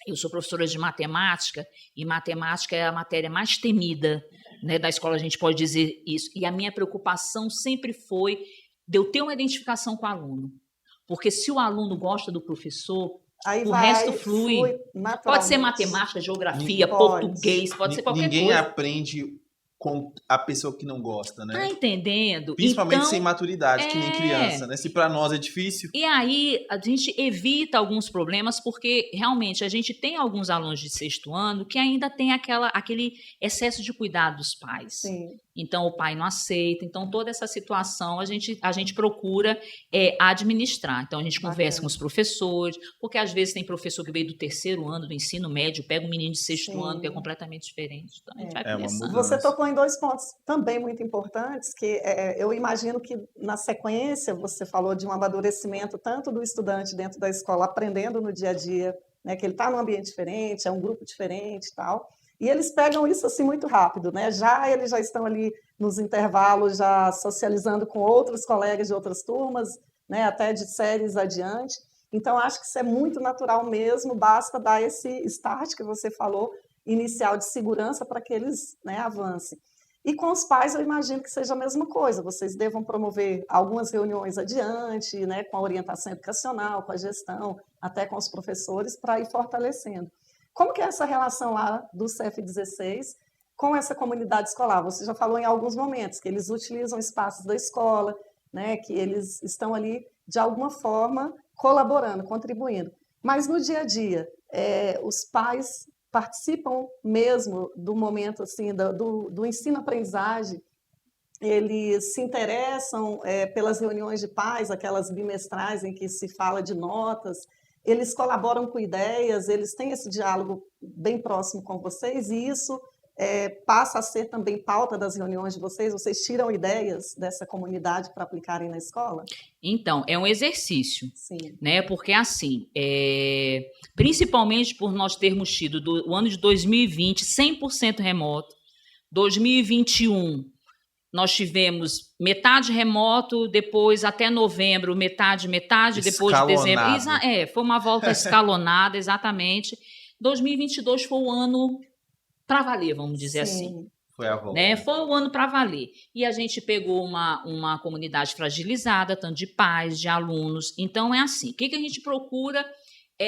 eu sou professora de matemática, e matemática é a matéria mais temida, né, da escola, a gente pode dizer isso. E a minha preocupação sempre foi de eu ter uma identificação com o aluno. Porque se o aluno gosta do professor, o resto flui. Pode ser matemática, geografia, português, pode ser qualquer coisa. Ninguém aprende com a pessoa que não gosta, né? Tá entendendo? Principalmente então, sem maturidade, que nem criança, né? Se para nós é difícil. E aí a gente evita alguns problemas, porque realmente a gente tem alguns alunos de sexto ano que ainda tem aquele excesso de cuidado dos pais. Sim. Então, o pai não aceita. Então, toda essa situação a gente procura administrar. Então, a gente conversa com os professores, porque às vezes tem professor que veio do terceiro ano do ensino médio, pega um menino de sexto ano, que é completamente diferente. Então, a gente vai conversando. Você tocou em 2 pontos também muito importantes, que eu imagino que, na sequência, você falou de um amadurecimento tanto do estudante dentro da escola, aprendendo no dia a dia né, que ele está num ambiente diferente, é um grupo diferente e tal. E eles pegam isso assim muito rápido, né? Eles já estão ali nos intervalos, já socializando com outros colegas de outras turmas, né? Até de séries adiante. Então, acho que isso é muito natural mesmo, basta dar esse start que você falou, inicial de segurança para que eles, né, avancem. E com os pais, eu imagino que seja a mesma coisa, vocês devam promover algumas reuniões adiante, né, com a orientação educacional, com a gestão, até com os professores, para ir fortalecendo. Como que é essa relação lá do CF16 com essa comunidade escolar? Você já falou em alguns momentos que eles utilizam espaços da escola, né, que eles estão ali, de alguma forma, colaborando, contribuindo. Mas no dia a dia, os pais participam mesmo do momento assim, do ensino-aprendizagem, eles se interessam pelas reuniões de pais, aquelas bimestrais em que se fala de notas, eles colaboram com ideias, eles têm esse diálogo bem próximo com vocês, e isso passa a ser também pauta das reuniões de vocês tiram ideias dessa comunidade para aplicarem na escola? Então, é um exercício, Sim. Né? Porque assim, principalmente por nós termos tido o ano de 2020 100% remoto, 2021 nós tivemos metade remoto, depois até novembro, metade, depois de dezembro. Foi uma volta escalonada, exatamente. 2022 foi o ano para valer, vamos dizer Sim. assim. Foi a volta. Né? Foi o ano para valer. E a gente pegou uma comunidade fragilizada, tanto de pais, de alunos. Então, é assim. O que a gente procura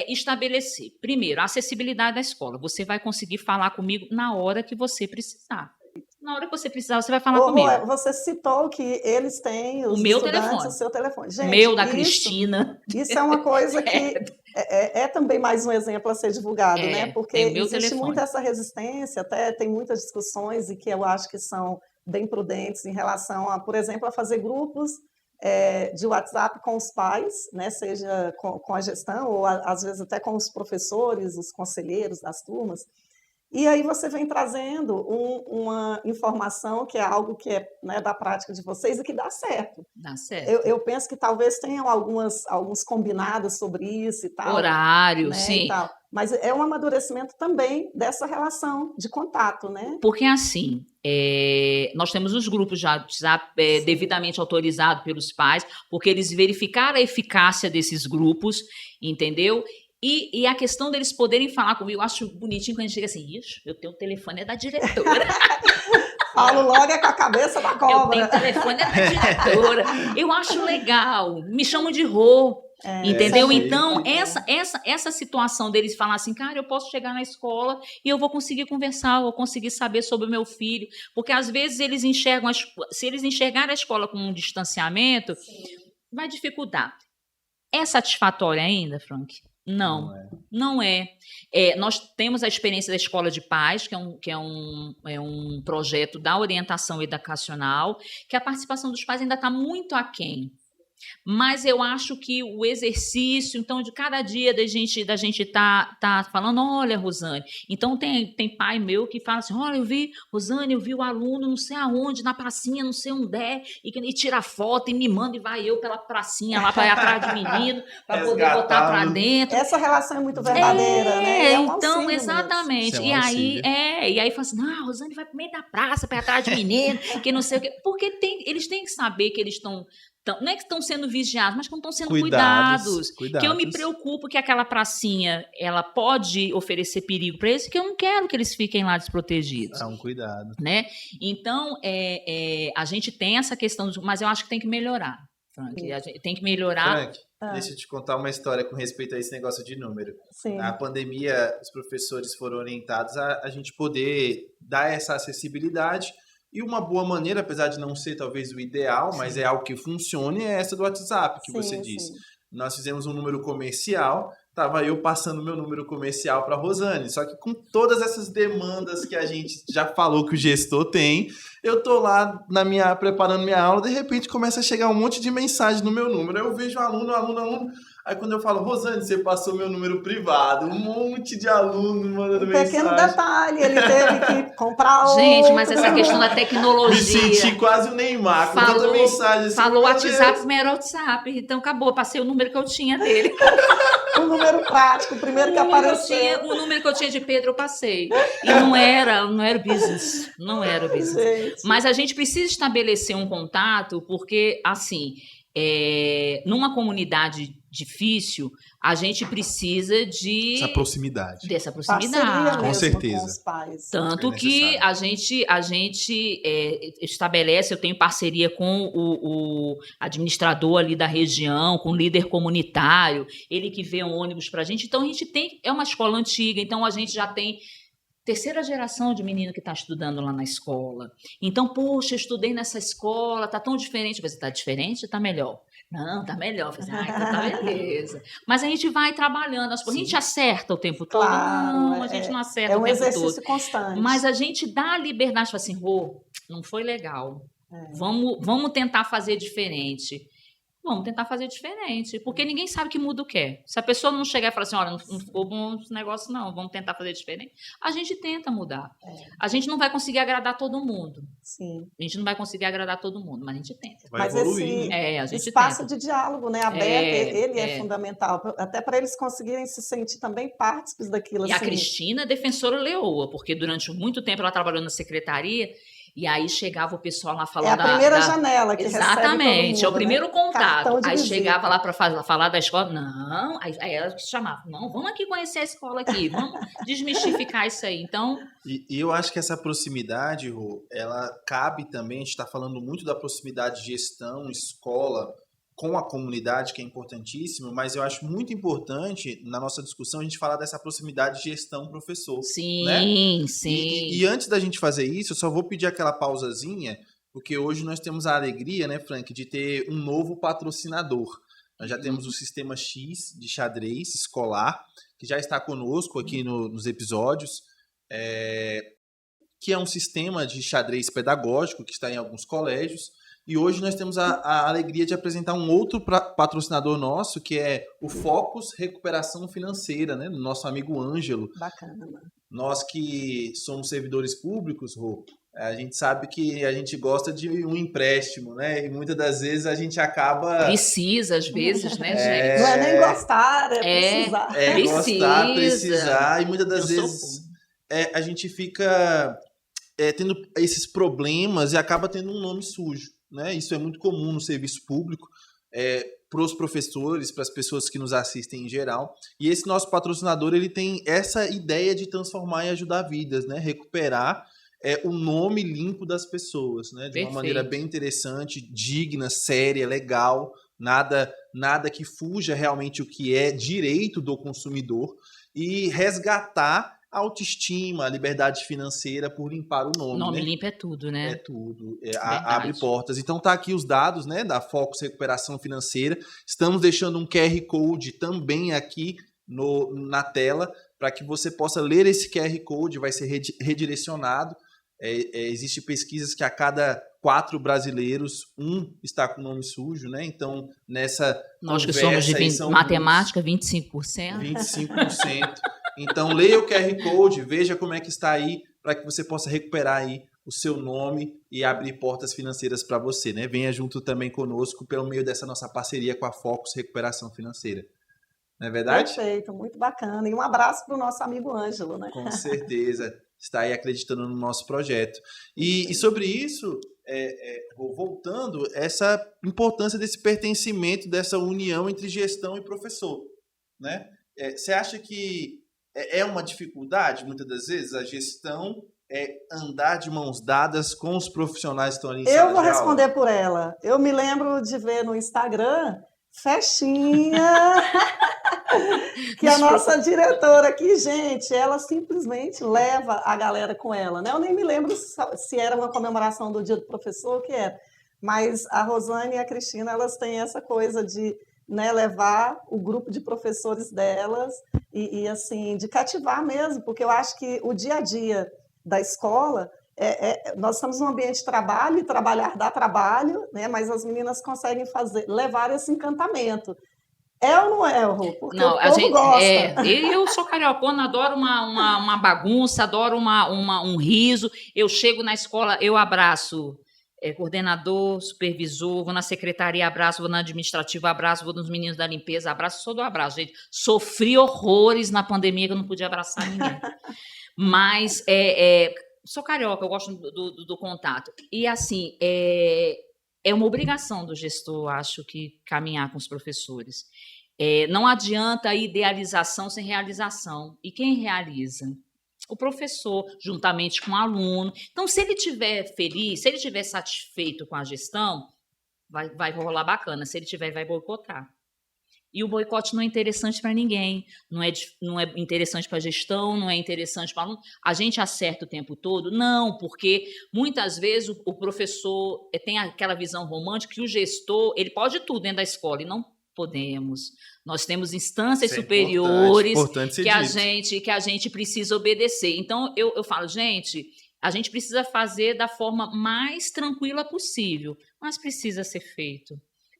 estabelecer? Primeiro, a acessibilidade da escola. Você vai conseguir falar comigo na hora que você precisar. Na hora que você precisar, você vai falar comigo. Você citou que eles têm os meu estudantes, telefone. o seu telefone. Gente, meu, da Cristina. Isso é uma coisa que é também mais um exemplo a ser divulgado, né? Porque existe muita essa resistência, até tem muitas discussões e que eu acho que são bem prudentes em relação a, por exemplo, a fazer grupos de WhatsApp com os pais, né? Seja com a gestão ou às vezes até com os professores, os conselheiros das turmas. E aí você vem trazendo uma informação que é algo que é, né, da prática de vocês e que dá certo. Dá certo. Eu penso que talvez tenham alguns combinados sobre isso e tal. Horário, né, sim. E tal. Mas é um amadurecimento também dessa relação de contato, né? Porque assim, nós temos os grupos já devidamente autorizados pelos pais, porque eles verificaram a eficácia desses grupos, entendeu? E a questão deles poderem falar comigo, eu acho bonitinho quando a gente chega assim, ixi, eu tenho o telefone da diretora. Falo logo com a cabeça da cobra. Eu tenho o telefone da diretora. Eu acho legal, me chamam de Rô. Entendeu? Então, essa situação deles falar assim, cara, eu posso chegar na escola e eu vou conseguir conversar, eu vou conseguir saber sobre o meu filho, porque às vezes eles enxergam, se eles enxergarem a escola com um distanciamento, vai dificultar. É satisfatório ainda, Frank? Não é. Nós temos a experiência da Escola de Paz, que é um projeto da orientação educacional, que a participação dos pais ainda está muito aquém. Mas eu acho que o exercício, então, de cada dia da gente tá falando, olha, Rosane, então tem pai meu que fala assim, olha, Rosane, eu vi o aluno não sei aonde, na pracinha, não sei onde é, e tira foto e me manda e vai eu pela pracinha lá para ir atrás do menino, para poder botar para dentro. Essa relação é muito verdadeira, né? Então, exatamente. E aí fala assim, não, a Rosane vai pro meio da praça para ir atrás do menino, que não sei o quê. Porque eles têm que saber que eles estão... Não é que estão sendo vigiados, mas que estão sendo cuidados. Que eu me preocupo que aquela pracinha ela pode oferecer perigo para eles, que eu não quero que eles fiquem lá desprotegidos. É um cuidado. Né? Então, a gente tem essa questão, mas eu acho que tem que melhorar, Frank. A gente tem que melhorar. Frank, deixa eu te contar uma história com respeito a esse negócio de número. Sim. Na pandemia, os professores foram orientados a gente poder dar essa acessibilidade. E uma boa maneira, apesar de não ser talvez o ideal, mas é algo que funcione, é essa do WhatsApp que você disse. Nós fizemos um número comercial, estava eu passando meu número comercial para a Rosane, só que com todas essas demandas que a gente já falou que o gestor tem, eu tô lá preparando minha aula, de repente começa a chegar um monte de mensagem no meu número, eu vejo aluno, aí quando eu falo, Rosane, você passou meu número privado, um monte de aluno mandando mensagem. Pequeno detalhe, ele teve que comprar outro. Gente, mas essa questão da tecnologia... Me senti quase o Neymar, com tanta mensagem. Falou WhatsApp, mas era WhatsApp, então acabou, passei o número que eu tinha dele. Um número prático, o primeiro que apareceu. O número que eu tinha de Pedro eu passei. E não era business. Não era business. Gente. Mas a gente precisa estabelecer um contato, porque, assim, numa comunidade difícil, a gente precisa Essa proximidade. dessa Parceria proximidade. Com mesmo certeza. com os pais. Tanto que a gente estabelece, eu tenho parceria com o administrador ali da região, com o líder comunitário, ele que vê um ônibus para a gente. Então, a gente é uma escola antiga, então a gente já tem terceira geração de menino que está estudando lá na escola. Então, poxa, eu estudei nessa escola, está tão diferente. Você está diferente? Está melhor. Não, tá melhor. Falei, então tá beleza. Mas a gente vai trabalhando. A gente acerta o tempo todo? Claro, Não, a gente não acerta o tempo todo. É um exercício constante. Mas a gente dá a liberdade, fala assim, não foi legal. Vamos tentar fazer diferente. Vamos tentar fazer diferente, porque ninguém sabe que muda o quê. Se a pessoa não chegar e falar assim, olha, não ficou bom esse negócio não, vamos tentar fazer diferente, a gente tenta mudar. A gente não vai conseguir agradar todo mundo. Sim. A gente não vai conseguir agradar todo mundo, mas a gente tenta. Vai evoluir, esse a gente espaço tenta. de diálogo, né, aberto, ele é fundamental, até para eles conseguirem se sentir também partícipes daquilo. E a Cristina é defensora leoa, porque durante muito tempo ela trabalhou na secretaria. E aí chegava o pessoal lá falando... É a primeira janela que exatamente, recebe todo mundo, é o primeiro contato. Aí visita. chegava lá para falar da escola. Não, aí ela chamava. Não, vamos aqui conhecer a escola aqui. Vamos desmistificar isso aí. Então... E eu acho que essa proximidade, Rô, ela cabe também, a gente está falando muito da proximidade de gestão, escola, com a comunidade, que é importantíssimo, mas eu acho muito importante, na nossa discussão, a gente falar dessa proximidade de gestão-professor. Sim, né? sim. E antes da gente fazer isso, eu só vou pedir aquela pausazinha, porque hoje nós temos a alegria, né, Frank, de ter um novo patrocinador. Nós já temos o Sistema X de xadrez escolar, que já está conosco aqui nos episódios, que é um sistema de xadrez pedagógico que está em alguns colégios. E hoje nós temos a alegria de apresentar um outro patrocinador nosso, que é o Focus Recuperação Financeira, né? Do nosso amigo Ângelo. Bacana, mano. Nós que somos servidores públicos, Rô, a gente sabe que a gente gosta de um empréstimo, né? E muitas das vezes a gente acaba... Precisa, às vezes, né, gente? Não é nem gostar, precisar. Gostar, precisar. E muitas das vezes a gente fica tendo esses problemas e acaba tendo um nome sujo. Né? Isso é muito comum no serviço público, para os professores, para as pessoas que nos assistem em geral. E esse nosso patrocinador, ele tem essa ideia de transformar e ajudar vidas, né? Recuperar o nome limpo das pessoas, né? De uma maneira bem interessante, digna, séria, legal, nada que fuja realmente o que é direito do consumidor, e resgatar a autoestima, a liberdade financeira por limpar o nome. Nome né? limpo é tudo, né? É tudo. Abre portas. Então tá aqui os dados, né, da Focus Recuperação Financeira. Estamos deixando um QR Code também aqui na tela para que você possa ler esse QR Code, vai ser redirecionado. Existem pesquisas que a cada 4 brasileiros, 1 está com nome sujo, né? Então, nessa nós que somos de matemática, 25%. 25%. Então, leia o QR Code, veja como é que está aí, para que você possa recuperar aí o seu nome e abrir portas financeiras para você, né? Venha junto também conosco pelo meio dessa nossa parceria com a Focus Recuperação Financeira. Não é verdade? Perfeito, muito bacana. E um abraço para o nosso amigo Ângelo, né? Com certeza. Está aí acreditando no nosso projeto. E sobre isso, voltando, essa importância desse pertencimento, dessa união entre gestão e professor, né? Você acha que é uma dificuldade, muitas das vezes, a gestão andar de mãos dadas com os profissionais que estão ali em sala de aula? Eu vou responder por ela. Eu me lembro de ver no Instagram festinha que a nossa diretora aqui, gente, ela simplesmente leva a galera com ela, né? Eu nem me lembro se era uma comemoração do Dia do Professor, o que era. Mas a Rosane e a Cristina, elas têm essa coisa de, né, levar o grupo de professores delas e assim, de cativar mesmo, porque eu acho que o dia a dia da escola, nós estamos num ambiente de trabalho, e trabalhar dá trabalho, né, mas as meninas conseguem levar esse encantamento. É ou não é, Rô? Porque não, o povo gosta. Eu sou cariocona, adoro uma bagunça, adoro um riso. Eu chego na escola, eu abraço coordenador, supervisor, vou na secretaria, abraço, vou na administrativa, abraço, vou nos meninos da limpeza, abraço, sou do abraço, gente. Sofri horrores na pandemia que eu não podia abraçar ninguém. Mas sou carioca, eu gosto do contato. E assim, é uma obrigação do gestor, acho, que caminhar com os professores. Não adianta a idealização sem realização. E quem realiza? O professor, juntamente com o aluno. Então, se ele estiver feliz, se ele estiver satisfeito com a gestão, vai rolar bacana. Se ele estiver, vai boicotar. E o boicote não é interessante para ninguém. Não é interessante para a gestão, não é interessante para o aluno. A gente acerta o tempo todo? Não, porque muitas vezes o professor tem aquela visão romântica que o gestor, ele pode tudo dentro da escola, e não podemos. Nós temos instâncias superiores que a gente precisa obedecer. Então, eu falo, gente, a gente precisa fazer da forma mais tranquila possível, mas precisa ser feito,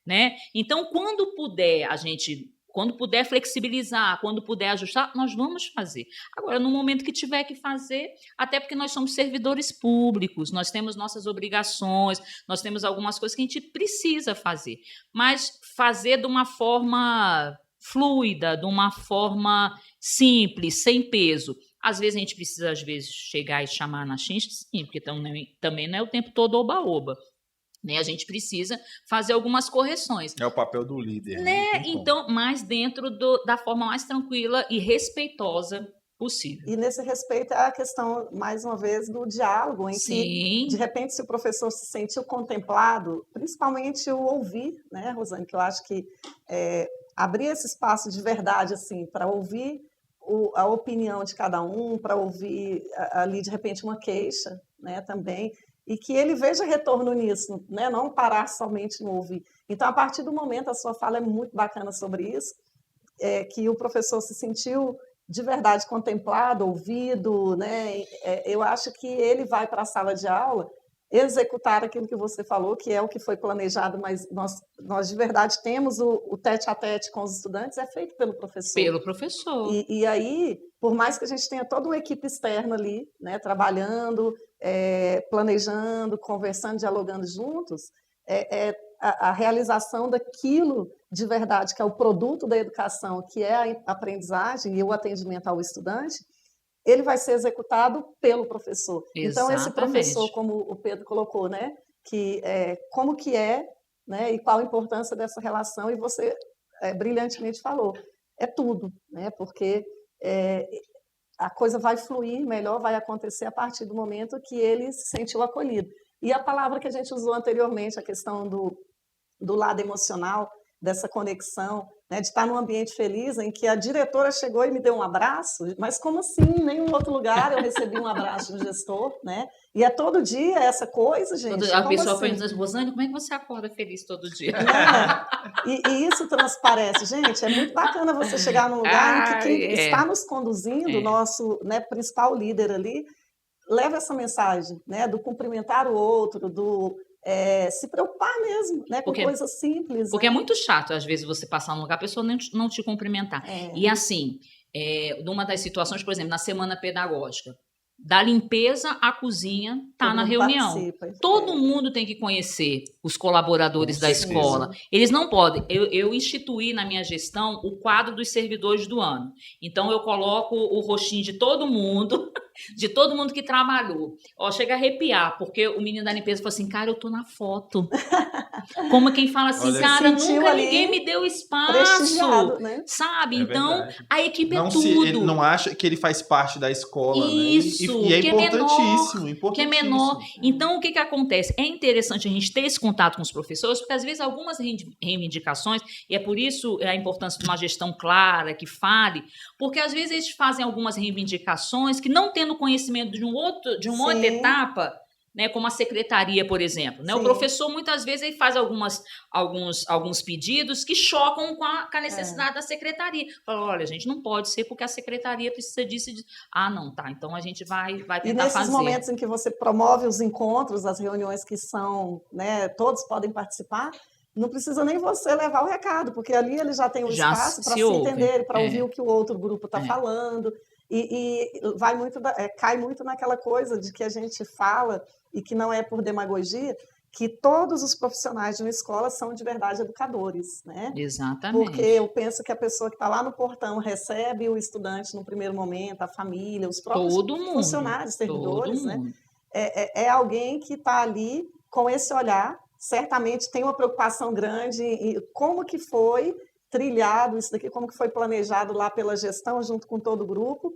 né? Então, quando puder flexibilizar, quando puder ajustar, nós vamos fazer. Agora, no momento que tiver que fazer, até porque nós somos servidores públicos, nós temos nossas obrigações, nós temos algumas coisas que a gente precisa fazer, mas fazer de uma forma fluida, de uma forma simples, sem peso. Às vezes a gente precisa, chegar e chamar na xincha, sim, porque também não é o tempo todo oba-oba. Né? A gente precisa fazer algumas correções. É o papel do líder. Né? Então, mas dentro da forma mais tranquila e respeitosa possível. E nesse respeito é a questão, mais uma vez, do diálogo, em que, de repente, se o professor se sentiu contemplado, principalmente o ouvir, né, Rosane, que eu acho que abrir esse espaço de verdade, assim, para ouvir a opinião de cada um, para ouvir ali, de repente, uma queixa, né, também, e que ele veja retorno nisso, né? Não parar somente no ouvir. Então, a partir do momento, a sua fala é muito bacana sobre isso, que o professor se sentiu de verdade contemplado, ouvido, né? Eu acho que ele vai para a sala de aula executar aquilo que você falou, que é o que foi planejado, mas nós de verdade temos o tete-a-tete com os estudantes, é feito pelo professor. Pelo professor. E aí, por mais que a gente tenha toda uma equipe externa ali, né, trabalhando, planejando, conversando, dialogando juntos, a realização daquilo de verdade, que é o produto da educação, que é a aprendizagem e o atendimento ao estudante, ele vai ser executado pelo professor. Exatamente. Então, esse professor, como o Pedro colocou, né, que como que né, e qual a importância dessa relação, e você brilhantemente falou, é tudo, né, porque a coisa vai fluir melhor, vai acontecer a partir do momento que ele se sentiu acolhido. E a palavra que a gente usou anteriormente, a questão do lado emocional, dessa conexão, né, de estar num ambiente feliz em que a diretora chegou e me deu um abraço, mas como assim? Em nenhum outro lugar eu recebi um abraço do gestor, né? E é todo dia essa coisa, gente. A pessoa pergunta, Rosane, como é que você acorda feliz todo dia? E isso transparece. Gente, é muito bacana você chegar num lugar em que quem está nos conduzindo, o nosso, né, principal líder ali, leva essa mensagem, né, do cumprimentar o outro, do se preocupar mesmo, né, com coisas simples. Porque é muito chato, às vezes, você passar num lugar, a pessoa não te cumprimentar. E assim, numa das situações, por exemplo, na semana pedagógica, da limpeza à cozinha, está na reunião. Todo mundo tem que conhecer os colaboradores da escola. Eles não podem. Eu instituí na minha gestão o quadro dos servidores do ano. Então, eu coloco o rostinho de todo mundo que trabalhou. Chega a arrepiar, porque o menino da limpeza falou assim, cara, eu tô na foto. Como quem fala assim, cara, nunca ninguém me deu espaço. Né? Sabe? Então, verdade. A equipe é tudo. Ele não acha que ele faz parte da escola, isso, né? E é importantíssimo, que é menor. Então, o que acontece? É interessante a gente ter esse contato com os professores, porque às vezes algumas reivindicações, e é por isso a importância de uma gestão clara, que fale, porque às vezes eles fazem algumas reivindicações que, não tendo conhecimento de uma outra etapa, né, como a secretaria, por exemplo. Né? O professor, muitas vezes, ele faz alguns pedidos que chocam com a necessidade da secretaria. Fala, olha, gente, não pode ser porque a secretaria precisa disso e disso. Ah, não, tá, então a gente vai tentar fazer. E nesses momentos em que você promove os encontros, as reuniões que são, né, todos podem participar, não precisa nem você levar o recado, porque ali ele já tem o espaço para se entender, para ouvir o que o outro grupo está falando. E cai muito naquela coisa de que a gente fala e que não é por demagogia, que todos os profissionais de uma escola são de verdade educadores, né? Exatamente. Porque eu penso que a pessoa que está lá no portão recebe o estudante no primeiro momento, a família, os próprios funcionários, servidores, né? É alguém que está ali com esse olhar, certamente tem uma preocupação grande em como que foi trilhado isso daqui, como que foi planejado lá pela gestão junto com todo o grupo,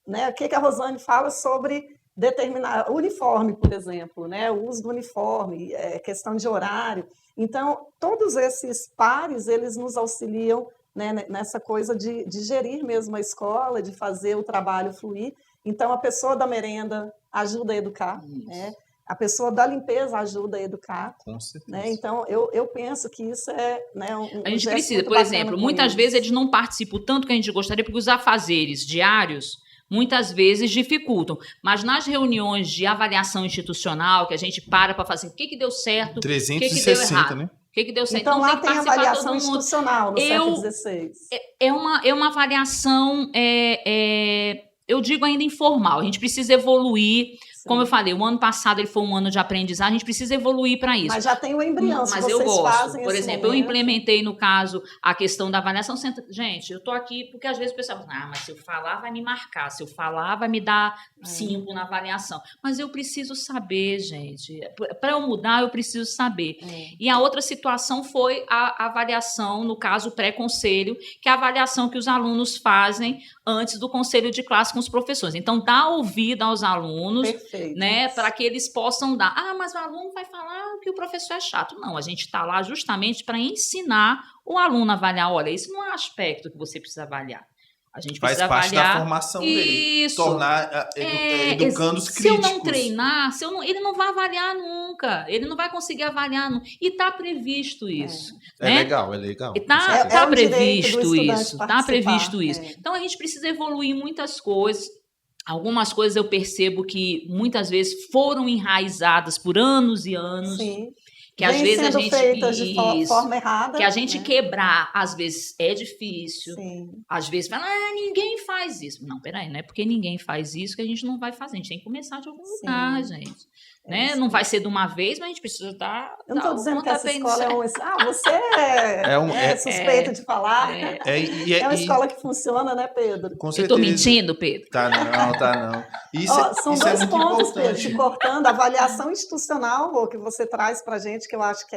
né? O que a Rosane fala sobre determinar uniforme, por exemplo, né? O uso do uniforme, questão de horário. Então, todos esses pares, eles nos auxiliam, né, nessa coisa de gerir mesmo a escola, de fazer o trabalho fluir. Então, a pessoa da merenda ajuda a educar, né? A pessoa da limpeza ajuda a educar. Com certeza. Né? Então, eu penso que isso é, né, a gente precisa, por exemplo, muitas vezes eles não participam tanto que a gente gostaria, porque os afazeres diários muitas vezes dificultam. Mas nas reuniões de avaliação institucional, que a gente para fazer o que deu certo, 360, o que deu errado. né? O que deu certo? Então, lá tem avaliação todo mundo. institucional no século XVI. É uma avaliação, eu digo ainda informal. A gente precisa evoluir. Sim. Como eu falei, o ano passado ele foi um ano de aprendizagem, a gente precisa evoluir para isso. Mas já tem o embrião, mas eu gosto. Por exemplo, eu implementei, no caso, a questão da avaliação. Gente, eu estou aqui porque às vezes o pessoal fala, mas se eu falar vai me marcar, se eu falar vai me dar 5 na avaliação. Mas eu preciso saber, gente. Para eu mudar, eu preciso saber. E a outra situação foi a avaliação, no caso, pré-conselho, que é a avaliação que os alunos fazem antes do conselho de classe com os professores. Então, dá ouvido aos alunos, né, para que eles possam dar. Mas o aluno vai falar que o professor é chato. Não, a gente está lá justamente para ensinar o aluno a avaliar. Olha, isso não é um aspecto que você precisa avaliar. A gente precisa avaliar. Faz parte da formação dele. Tornar educandos críticos. Se eu não treinar, ele não vai avaliar nunca. Ele não vai conseguir avaliar nunca. E está previsto isso. É legal, é legal. Está previsto isso. Está previsto isso. Então, a gente precisa evoluir muitas coisas. Algumas coisas eu percebo que muitas vezes foram enraizadas por anos e anos. Sim. Que às vezes a gente feitas de forma errada, que a gente quebrar, às vezes é difícil. Sim. Às vezes fala, ninguém faz isso. Não, peraí, não é porque ninguém faz isso que a gente não vai fazer. A gente tem que começar de algum lugar, gente. Né? Não vai ser de uma vez, mas a gente precisa dar. Eu não estou dizendo que essa escola você é suspeito de falar. É uma escola que funciona, né, Pedro? Com certeza. Eu estou mentindo, Pedro? Tá não. São dois pontos, Pedro, te cortando. A avaliação institucional, que você traz para a gente, que eu acho que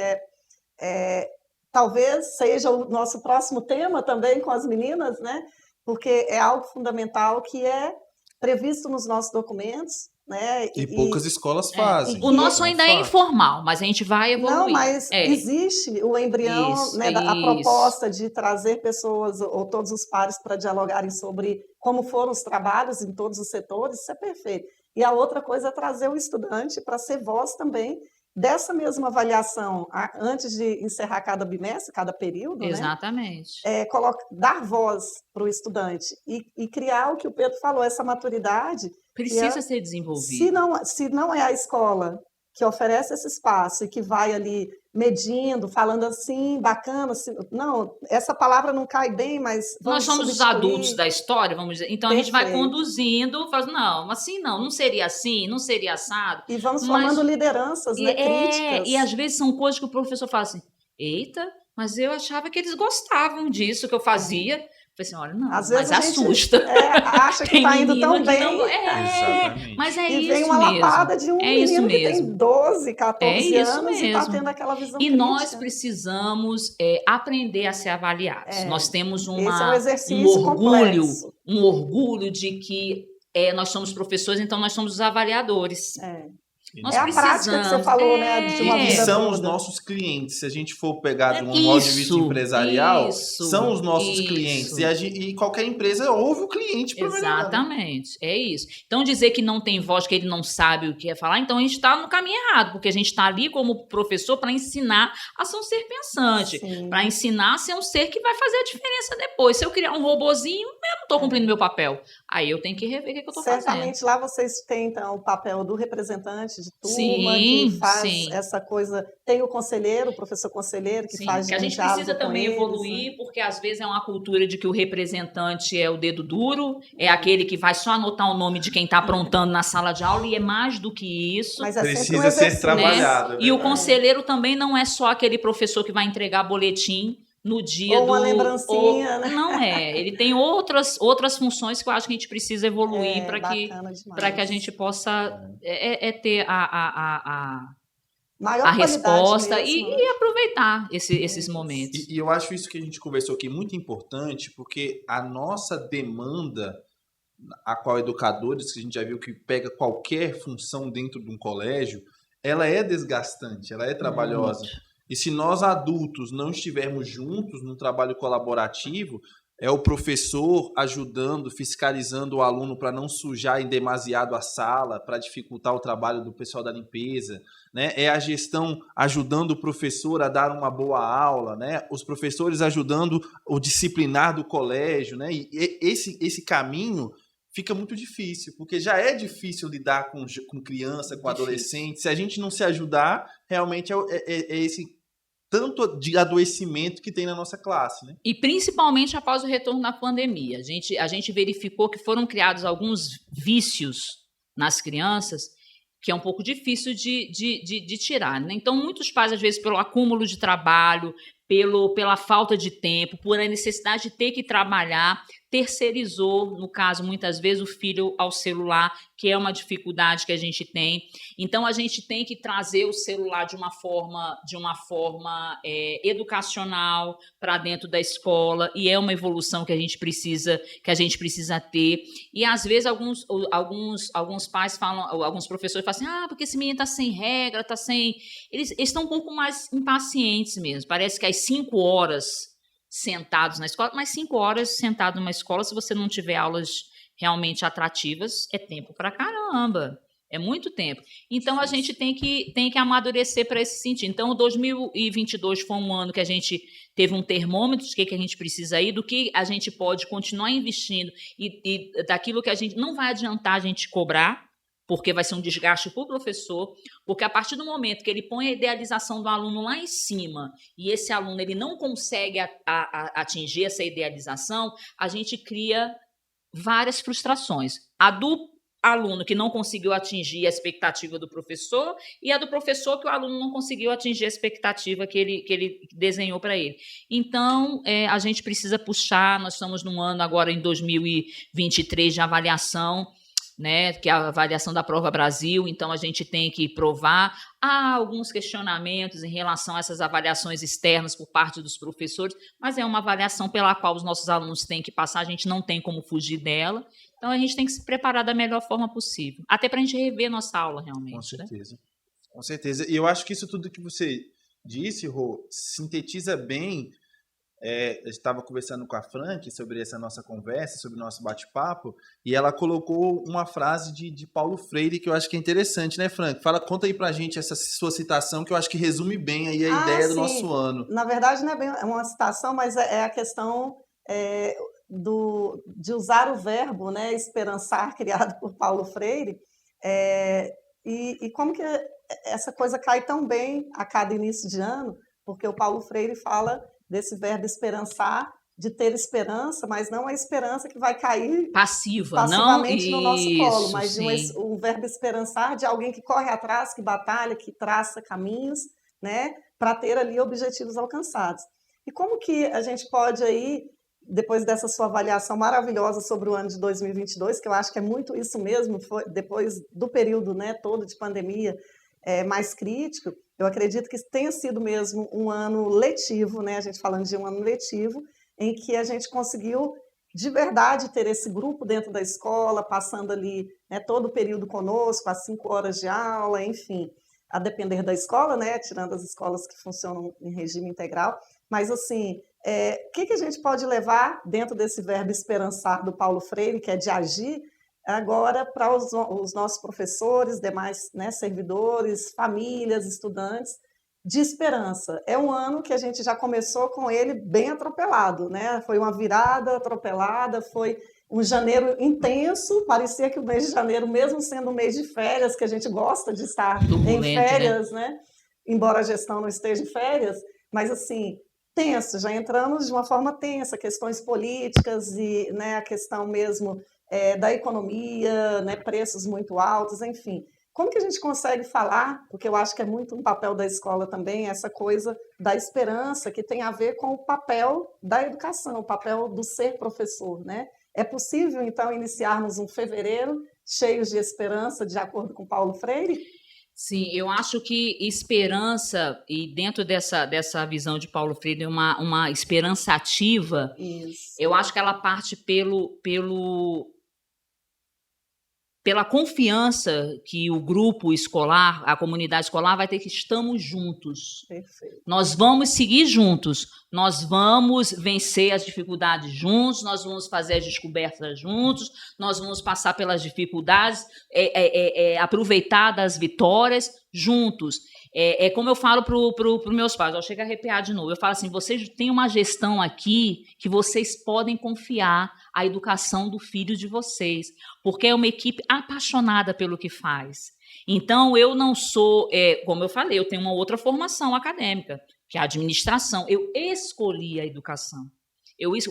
talvez seja o nosso próximo tema também com as meninas, né? Porque é algo fundamental que é previsto nos nossos documentos. Né? E poucas escolas fazem. O nosso ainda é informal, mas a gente vai evoluir. Não, mas existe o embrião, a proposta de trazer pessoas ou todos os pares para dialogarem sobre como foram os trabalhos em todos os setores, isso é perfeito. E a outra coisa é trazer o estudante para ser voz também dessa mesma avaliação, antes de encerrar cada bimestre, cada período. Exatamente. Né? Dar voz para o estudante e criar o que o Pedro falou, essa maturidade. Precisa ser desenvolvido. Se não é a escola que oferece esse espaço e que vai ali medindo, falando assim, bacana, assim, não, essa palavra não cai bem, mas nós somos os adultos da história, vamos dizer. Então, perfeito. A gente vai conduzindo, falando, não, assim não seria assim, não seria assado. E vamos formando lideranças, né, críticas. E às vezes são coisas que o professor fala assim, eita, mas eu achava que eles gostavam disso que eu fazia. Falei assim, olha, não, às vezes assusta. Acha que está indo tão bem. Exatamente. Mas é e isso mesmo. E vem uma lapada de um menino que tem 12, 14 anos e está tendo aquela visão crítica. Nós precisamos aprender a ser avaliados. Nós temos esse é um exercício complexo. Um orgulho de que nós somos professores, então nós somos os avaliadores. Nós a prática que você falou, né? De uma vida são toda. Os nossos clientes. Se a gente for pegar de um modo de vista empresarial, são os nossos clientes. E qualquer empresa ouve o cliente para melhorar. Exatamente, é isso. Então, dizer que não tem voz, que ele não sabe o que é falar, então a gente está no caminho errado, porque a gente está ali como professor para ensinar a ser um ser pensante, para ensinar a ser um ser que vai fazer a diferença depois. Se eu criar um robozinho, eu não estou cumprindo meu papel. Aí eu tenho que rever o que eu estou fazendo. Certamente lá vocês têm, então, o papel do representante de turma, que faz sim. essa coisa. Tem o conselheiro, o professor conselheiro, que Sim, faz que a gente diálogo precisa com também eles, evoluir, né? porque às vezes é uma cultura de que o representante é o dedo duro, é aquele que vai só anotar o nome de quem está aprontando na sala de aula, e é mais do que isso. Mas é sempre um Precisa ser exercício. trabalhado, é E o verdade. conselheiro também não é só aquele professor que vai entregar boletim no dia Ou do... uma lembrancinha, né? Não é, ele tem outras funções que eu acho que a gente precisa evoluir É bacana para que a demais. gente possa ter a Maior qualidade resposta mesmo, né? e aproveitar esses Isso. momentos. E eu acho isso que a gente conversou aqui muito importante, porque a nossa demanda, a qual educadores, que a gente já viu que pega qualquer função dentro de um colégio, ela é desgastante, ela é trabalhosa. Muito. E se nós adultos não estivermos juntos no trabalho colaborativo, é o professor ajudando, fiscalizando o aluno para não sujar em demasiado a sala, para dificultar o trabalho do pessoal da limpeza, né? É a gestão ajudando o professor a dar uma boa aula, né? Os professores ajudando o disciplinar do colégio, né? E esse caminho fica muito difícil, porque já é difícil lidar com criança, com adolescente. Se a gente não se ajudar, realmente é esse tanto de adoecimento que tem na nossa classe, né? E principalmente após o retorno da pandemia. A gente verificou que foram criados alguns vícios nas crianças que é um pouco difícil de tirar, né? Então, muitos pais, às vezes, pelo acúmulo de trabalho, pela falta de tempo, por a necessidade de ter que trabalhar, terceirizou, no caso, muitas vezes, o filho ao celular, que é uma dificuldade que a gente tem. Então, a gente tem que trazer o celular de uma forma educacional para dentro da escola, e é uma evolução que a gente precisa ter. E, às vezes, alguns pais falam, alguns professores falam assim, porque esse menino está sem regra, está sem... Eles estão um pouco mais impacientes mesmo. Parece que às 5 horas sentados na escola, mas 5 horas sentado numa escola, se você não tiver aulas realmente atrativas, é tempo pra caramba. É muito tempo. Então, a gente tem que amadurecer para esse sentido. Então, 2022 foi um ano que a gente teve um termômetro de que a gente precisa ir, do que a gente pode continuar investindo e daquilo que a gente... Não vai adiantar a gente cobrar, porque vai ser um desgaste para o professor, porque a partir do momento que ele põe a idealização do aluno lá em cima e esse aluno ele não consegue atingir essa idealização, a gente cria várias frustrações. A do aluno que não conseguiu atingir a expectativa do professor e a do professor que o aluno não conseguiu atingir a expectativa que ele desenhou para ele. Então, a gente precisa puxar, nós estamos num ano agora em 2023 de avaliação, né, que é a avaliação da Prova Brasil, então a gente tem que provar. Há alguns questionamentos em relação a essas avaliações externas por parte dos professores, mas é uma avaliação pela qual os nossos alunos têm que passar, a gente não tem como fugir dela, então a gente tem que se preparar da melhor forma possível, até para a gente rever nossa aula realmente. Com certeza, né? Com certeza. E eu acho que isso tudo que você disse, Rô, sintetiza bem. Eu estava conversando com a Frank sobre essa nossa conversa, sobre o nosso bate-papo, e ela colocou uma frase de Paulo Freire que eu acho que é interessante, né, Frank? Conta aí pra gente essa sua citação, que eu acho que resume bem aí a ideia do nosso ano. Na verdade, não é bem uma citação, mas é a questão de usar o verbo, né, esperançar, criado por Paulo Freire, e como que essa coisa cai tão bem a cada início de ano, porque o Paulo Freire fala desse verbo esperançar, de ter esperança, mas não a esperança que vai cair passivamente no nosso colo, mas o verbo esperançar de alguém que corre atrás, que batalha, que traça caminhos, né, para ter ali objetivos alcançados. E como que a gente pode aí, depois dessa sua avaliação maravilhosa sobre o ano de 2022, que eu acho que é muito isso mesmo, foi depois do período, né, todo de pandemia, mais crítico, eu acredito que tenha sido mesmo um ano letivo, né? A gente falando de um ano letivo, em que a gente conseguiu de verdade ter esse grupo dentro da escola, passando ali, né, todo o período conosco, as 5 horas de aula, enfim, a depender da escola, né? Tirando as escolas que funcionam em regime integral. Mas, assim, o que a gente pode levar dentro desse verbo esperançar do Paulo Freire, que é de agir, agora para os nossos professores, demais, né, servidores, famílias, estudantes, de esperança. É um ano que a gente já começou com ele bem atropelado, né? Foi uma virada atropelada, foi um janeiro intenso, parecia que o mês de janeiro, mesmo sendo um mês de férias, que a gente gosta de estar em férias, né? Embora a gestão não esteja em férias, mas assim, tenso, já entramos de uma forma tensa, questões políticas e, né, a questão mesmo da economia, né, preços muito altos, enfim. Como que a gente consegue falar, porque eu acho que é muito um papel da escola também, essa coisa da esperança que tem a ver com o papel da educação, o papel do ser professor, né? É possível, então, iniciarmos um fevereiro cheios de esperança, de acordo com Paulo Freire? Sim, eu acho que esperança, e dentro dessa visão de Paulo Freire, uma esperança ativa, Isso. Eu acho que ela parte pela confiança que o grupo escolar, a comunidade escolar vai ter que estamos juntos. Perfeito. Nós vamos seguir juntos, nós vamos vencer as dificuldades juntos, nós vamos fazer as descobertas juntos, nós vamos passar pelas dificuldades, aproveitar das vitórias juntos. É como eu falo para os meus pais, eu chego a arrepiar de novo, eu falo assim, vocês têm uma gestão aqui que vocês podem confiar a educação do filho de vocês, porque é uma equipe apaixonada pelo que faz. Então, eu não sou, como eu falei, eu tenho uma outra formação acadêmica, que é a administração, eu escolhi a educação.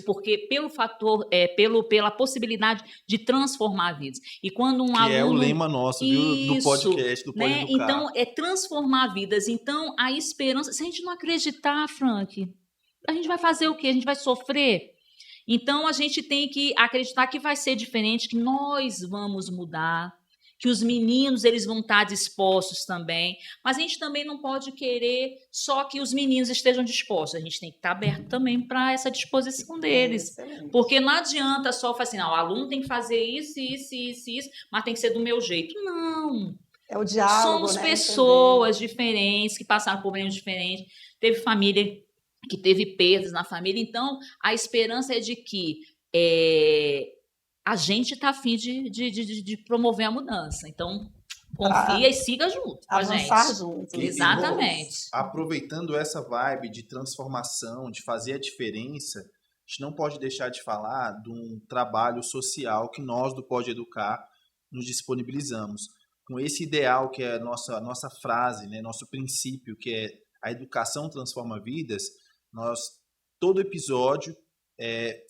Porque pelo fator, pela possibilidade de transformar vidas. E quando um aluno... Que é o lema nosso, viu, do podcast, do Pode né? Educar. Então, é transformar vidas. Então, a esperança... Se a gente não acreditar, Frank, a gente vai fazer o quê? A gente vai sofrer? Então, a gente tem que acreditar que vai ser diferente, que nós vamos mudar, que os meninos eles vão estar dispostos também, mas a gente também não pode querer só que os meninos estejam dispostos, a gente tem que estar aberto também para essa disposição deles, porque não adianta só falar assim, não, o aluno tem que fazer isso, mas tem que ser do meu jeito. Não. É o diálogo, Somos né? pessoas diferentes, que passaram por problemas diferentes, teve família que teve perdas na família, então a esperança é de que a gente está a fim de promover a mudança. Então, confia e siga junto com a gente. Avançar juntos. Exatamente. Aproveitando essa vibe de transformação, de fazer a diferença, a gente não pode deixar de falar de um trabalho social que nós do Pode Educar nos disponibilizamos. Com esse ideal que é a nossa frase, né, nosso princípio, que é a educação transforma vidas, nós, todo episódio,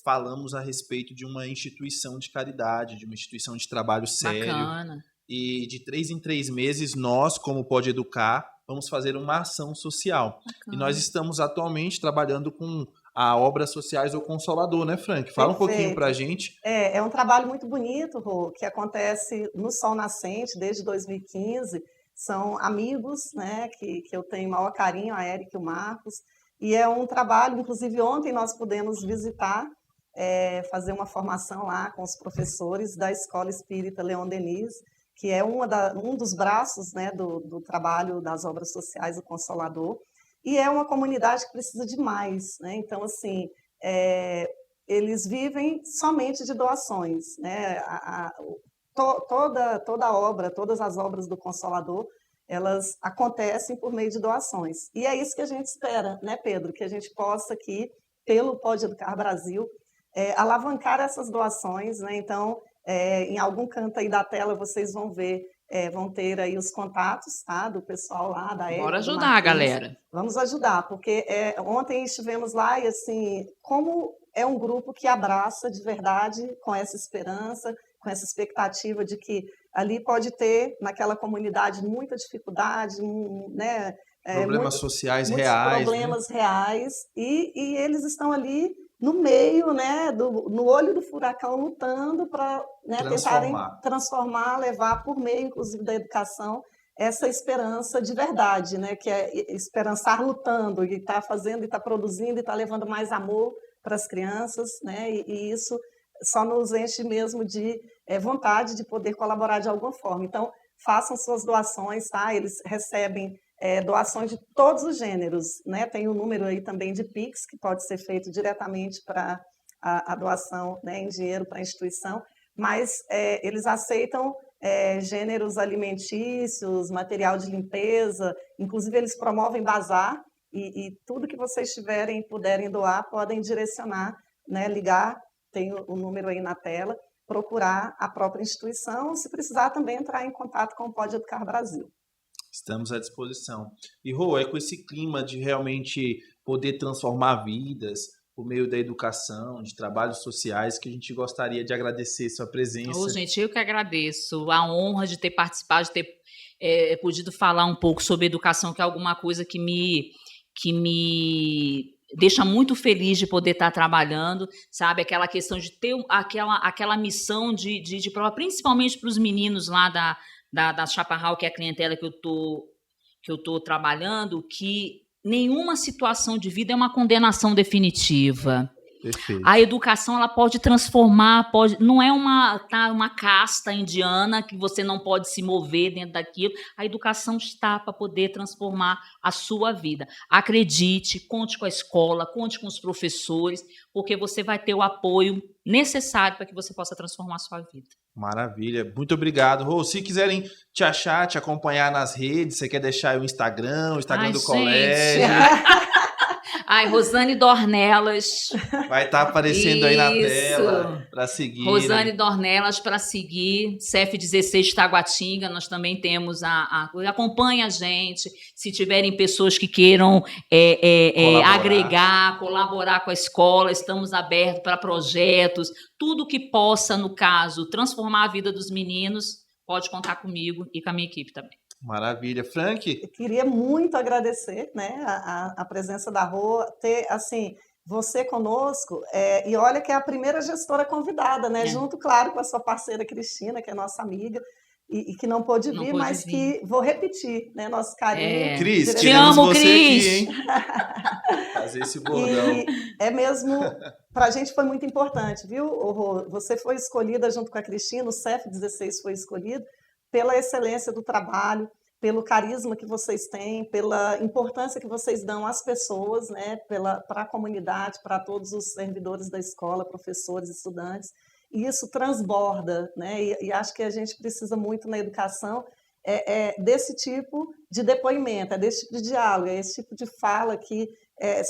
falamos a respeito de uma instituição de caridade, de uma instituição de trabalho sério. Bacana. E de 3 em 3 meses, nós, como Pode Educar, vamos fazer uma ação social. Bacana. E nós estamos atualmente trabalhando com a Obras Sociais do Consolador, né, Frank? Fala Perfeito. Um pouquinho para a gente. É um trabalho muito bonito, Rô, que acontece no Sol Nascente desde 2015. São amigos, né, que eu tenho maior carinho, a Érica e o Marcos. E é um trabalho, inclusive ontem nós pudemos visitar, fazer uma formação lá com os professores da Escola Espírita Leon Denis, que é um dos braços, né, do trabalho das obras sociais do Consolador. E é uma comunidade que precisa de mais, né? Então, assim, eles vivem somente de doações, né? Toda a obra, todas as obras do Consolador, elas acontecem por meio de doações. E é isso que a gente espera, né, Pedro? Que a gente possa aqui, pelo Pode Educar Brasil, alavancar essas doações, né? Então, em algum canto aí da tela vocês vão ver, vão ter aí os contatos, tá? Do pessoal lá, da Érica. Bora ajudar, galera. Vamos ajudar, porque ontem estivemos lá e, assim, como é um grupo que abraça de verdade, com essa esperança, com essa expectativa de que ali pode ter, naquela comunidade, muita dificuldade, né? Problemas sociais muitos reais. Problemas reais, e eles estão ali no meio, né, no olho do furacão, lutando para, né, tentarem transformar, levar por meio, inclusive, da educação, essa esperança de verdade, né, que é esperançar lutando, e está fazendo, e está produzindo, e está levando mais amor para as crianças, né, e isso só nos enche mesmo de vontade de poder colaborar de alguma forma. Então, façam suas doações, tá? Eles recebem doações de todos os gêneros, né? Tem um número aí também de Pix, que pode ser feito diretamente para a doação, né, em dinheiro para a instituição, mas eles aceitam gêneros alimentícios, material de limpeza, inclusive eles promovem bazar, e tudo que vocês puderem doar, podem direcionar, né, ligar, tem o número aí na tela, procurar a própria instituição, se precisar também entrar em contato com o Pode Educar Brasil. Estamos à disposição. E, Rô, é com esse clima de realmente poder transformar vidas por meio da educação, de trabalhos sociais, que a gente gostaria de agradecer sua presença. Gente, eu que agradeço a honra de ter participado, de ter podido falar um pouco sobre educação, que é alguma coisa que me deixa muito feliz de poder estar trabalhando, sabe? Aquela questão de ter aquela missão de provar, principalmente para os meninos lá da Chaparral, que é a clientela que eu tô trabalhando, que nenhuma situação de vida é uma condenação definitiva. Perfeito. A educação, ela pode transformar, não é uma casta indiana que você não pode se mover dentro daquilo. A educação está para poder transformar a sua vida. Acredite, conte com a escola, conte com os professores, porque você vai ter o apoio necessário para que você possa transformar a sua vida. Maravilha, muito obrigado. Rô, se quiserem te achar, te acompanhar nas redes, você quer deixar o Instagram do colégio? Ai, Rosane Dornelas. Vai estar aparecendo aí na tela para seguir. Rosane Dornelas para seguir. CF16 Taguatinga, nós também temos acompanha a gente. Se tiverem pessoas que queiram agregar, colaborar com a escola, estamos abertos para projetos. Tudo que possa, no caso, transformar a vida dos meninos, pode contar comigo e com a minha equipe também. Maravilha. Frank? Eu queria muito agradecer, né, a presença da Rô, ter, assim, você conosco, e olha que é a primeira gestora convidada, né, junto, claro, com a sua parceira Cristina, que é nossa amiga, e que não pôde vir, mas que, vou repetir, né, nosso carinho. Cris, te amo, você Cris! Aqui, hein? Fazer esse bordão. E é mesmo, para a gente foi muito importante, viu, Rô? Você foi escolhida junto com a Cristina, o CF16 foi escolhido, pela excelência do trabalho, pelo carisma que vocês têm, pela importância que vocês dão às pessoas, né, para a comunidade, para todos os servidores da escola, professores, estudantes. E isso transborda, né, e acho que a gente precisa muito na educação desse tipo de depoimento, desse tipo de diálogo, esse tipo de fala que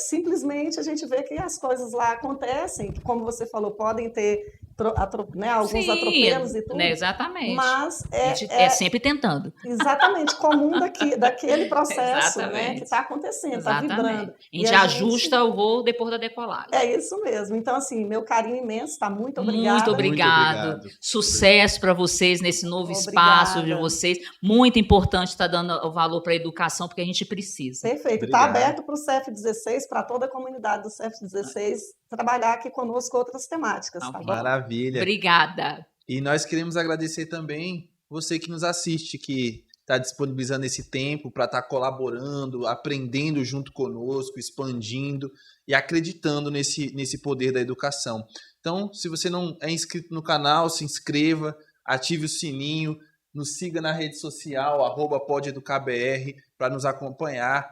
simplesmente a gente vê que as coisas lá acontecem, que, como você falou, podem ter alguns atropelos e tudo. Né, exatamente. Mas a gente é sempre tentando. Exatamente, comum daquele processo, né, que está acontecendo, está vibrando. A gente ajusta o voo depois da decolagem. É isso mesmo. Então, assim, meu carinho imenso, tá? Muito obrigada. Muito obrigado. Sucesso para vocês nesse novo espaço de vocês. Muito importante estar dando o valor para a educação, porque a gente precisa. Perfeito. Está aberto para o CF16, para toda a comunidade do CF16, trabalhar aqui conosco outras temáticas. Tá bom? Maravilha. Obrigada. E nós queremos agradecer também você que nos assiste, que está disponibilizando esse tempo para estar colaborando, aprendendo junto conosco, expandindo e acreditando nesse poder da educação. Então, se você não é inscrito no canal, se inscreva, ative o sininho, nos siga na rede social, @podeeducarbr, para nos acompanhar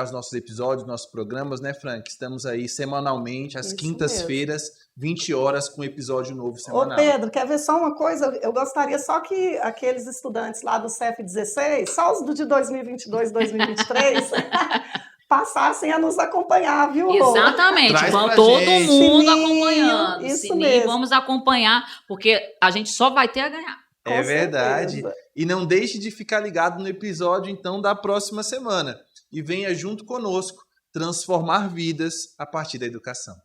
os nossos episódios, nossos programas, né, Frank? Estamos aí semanalmente, às quintas-feiras, 20 horas, com episódio novo semanal. Ô, Pedro, quer ver só uma coisa? Eu gostaria só que aqueles estudantes lá do CF16, só os de 2022, 2023... passassem a nos acompanhar, viu, Rô? Exatamente, vamos todo mundo acompanhando. Isso mesmo. Vamos acompanhar, porque a gente só vai ter a ganhar. É verdade. E não deixe de ficar ligado no episódio, então, da próxima semana. E venha junto conosco transformar vidas a partir da educação.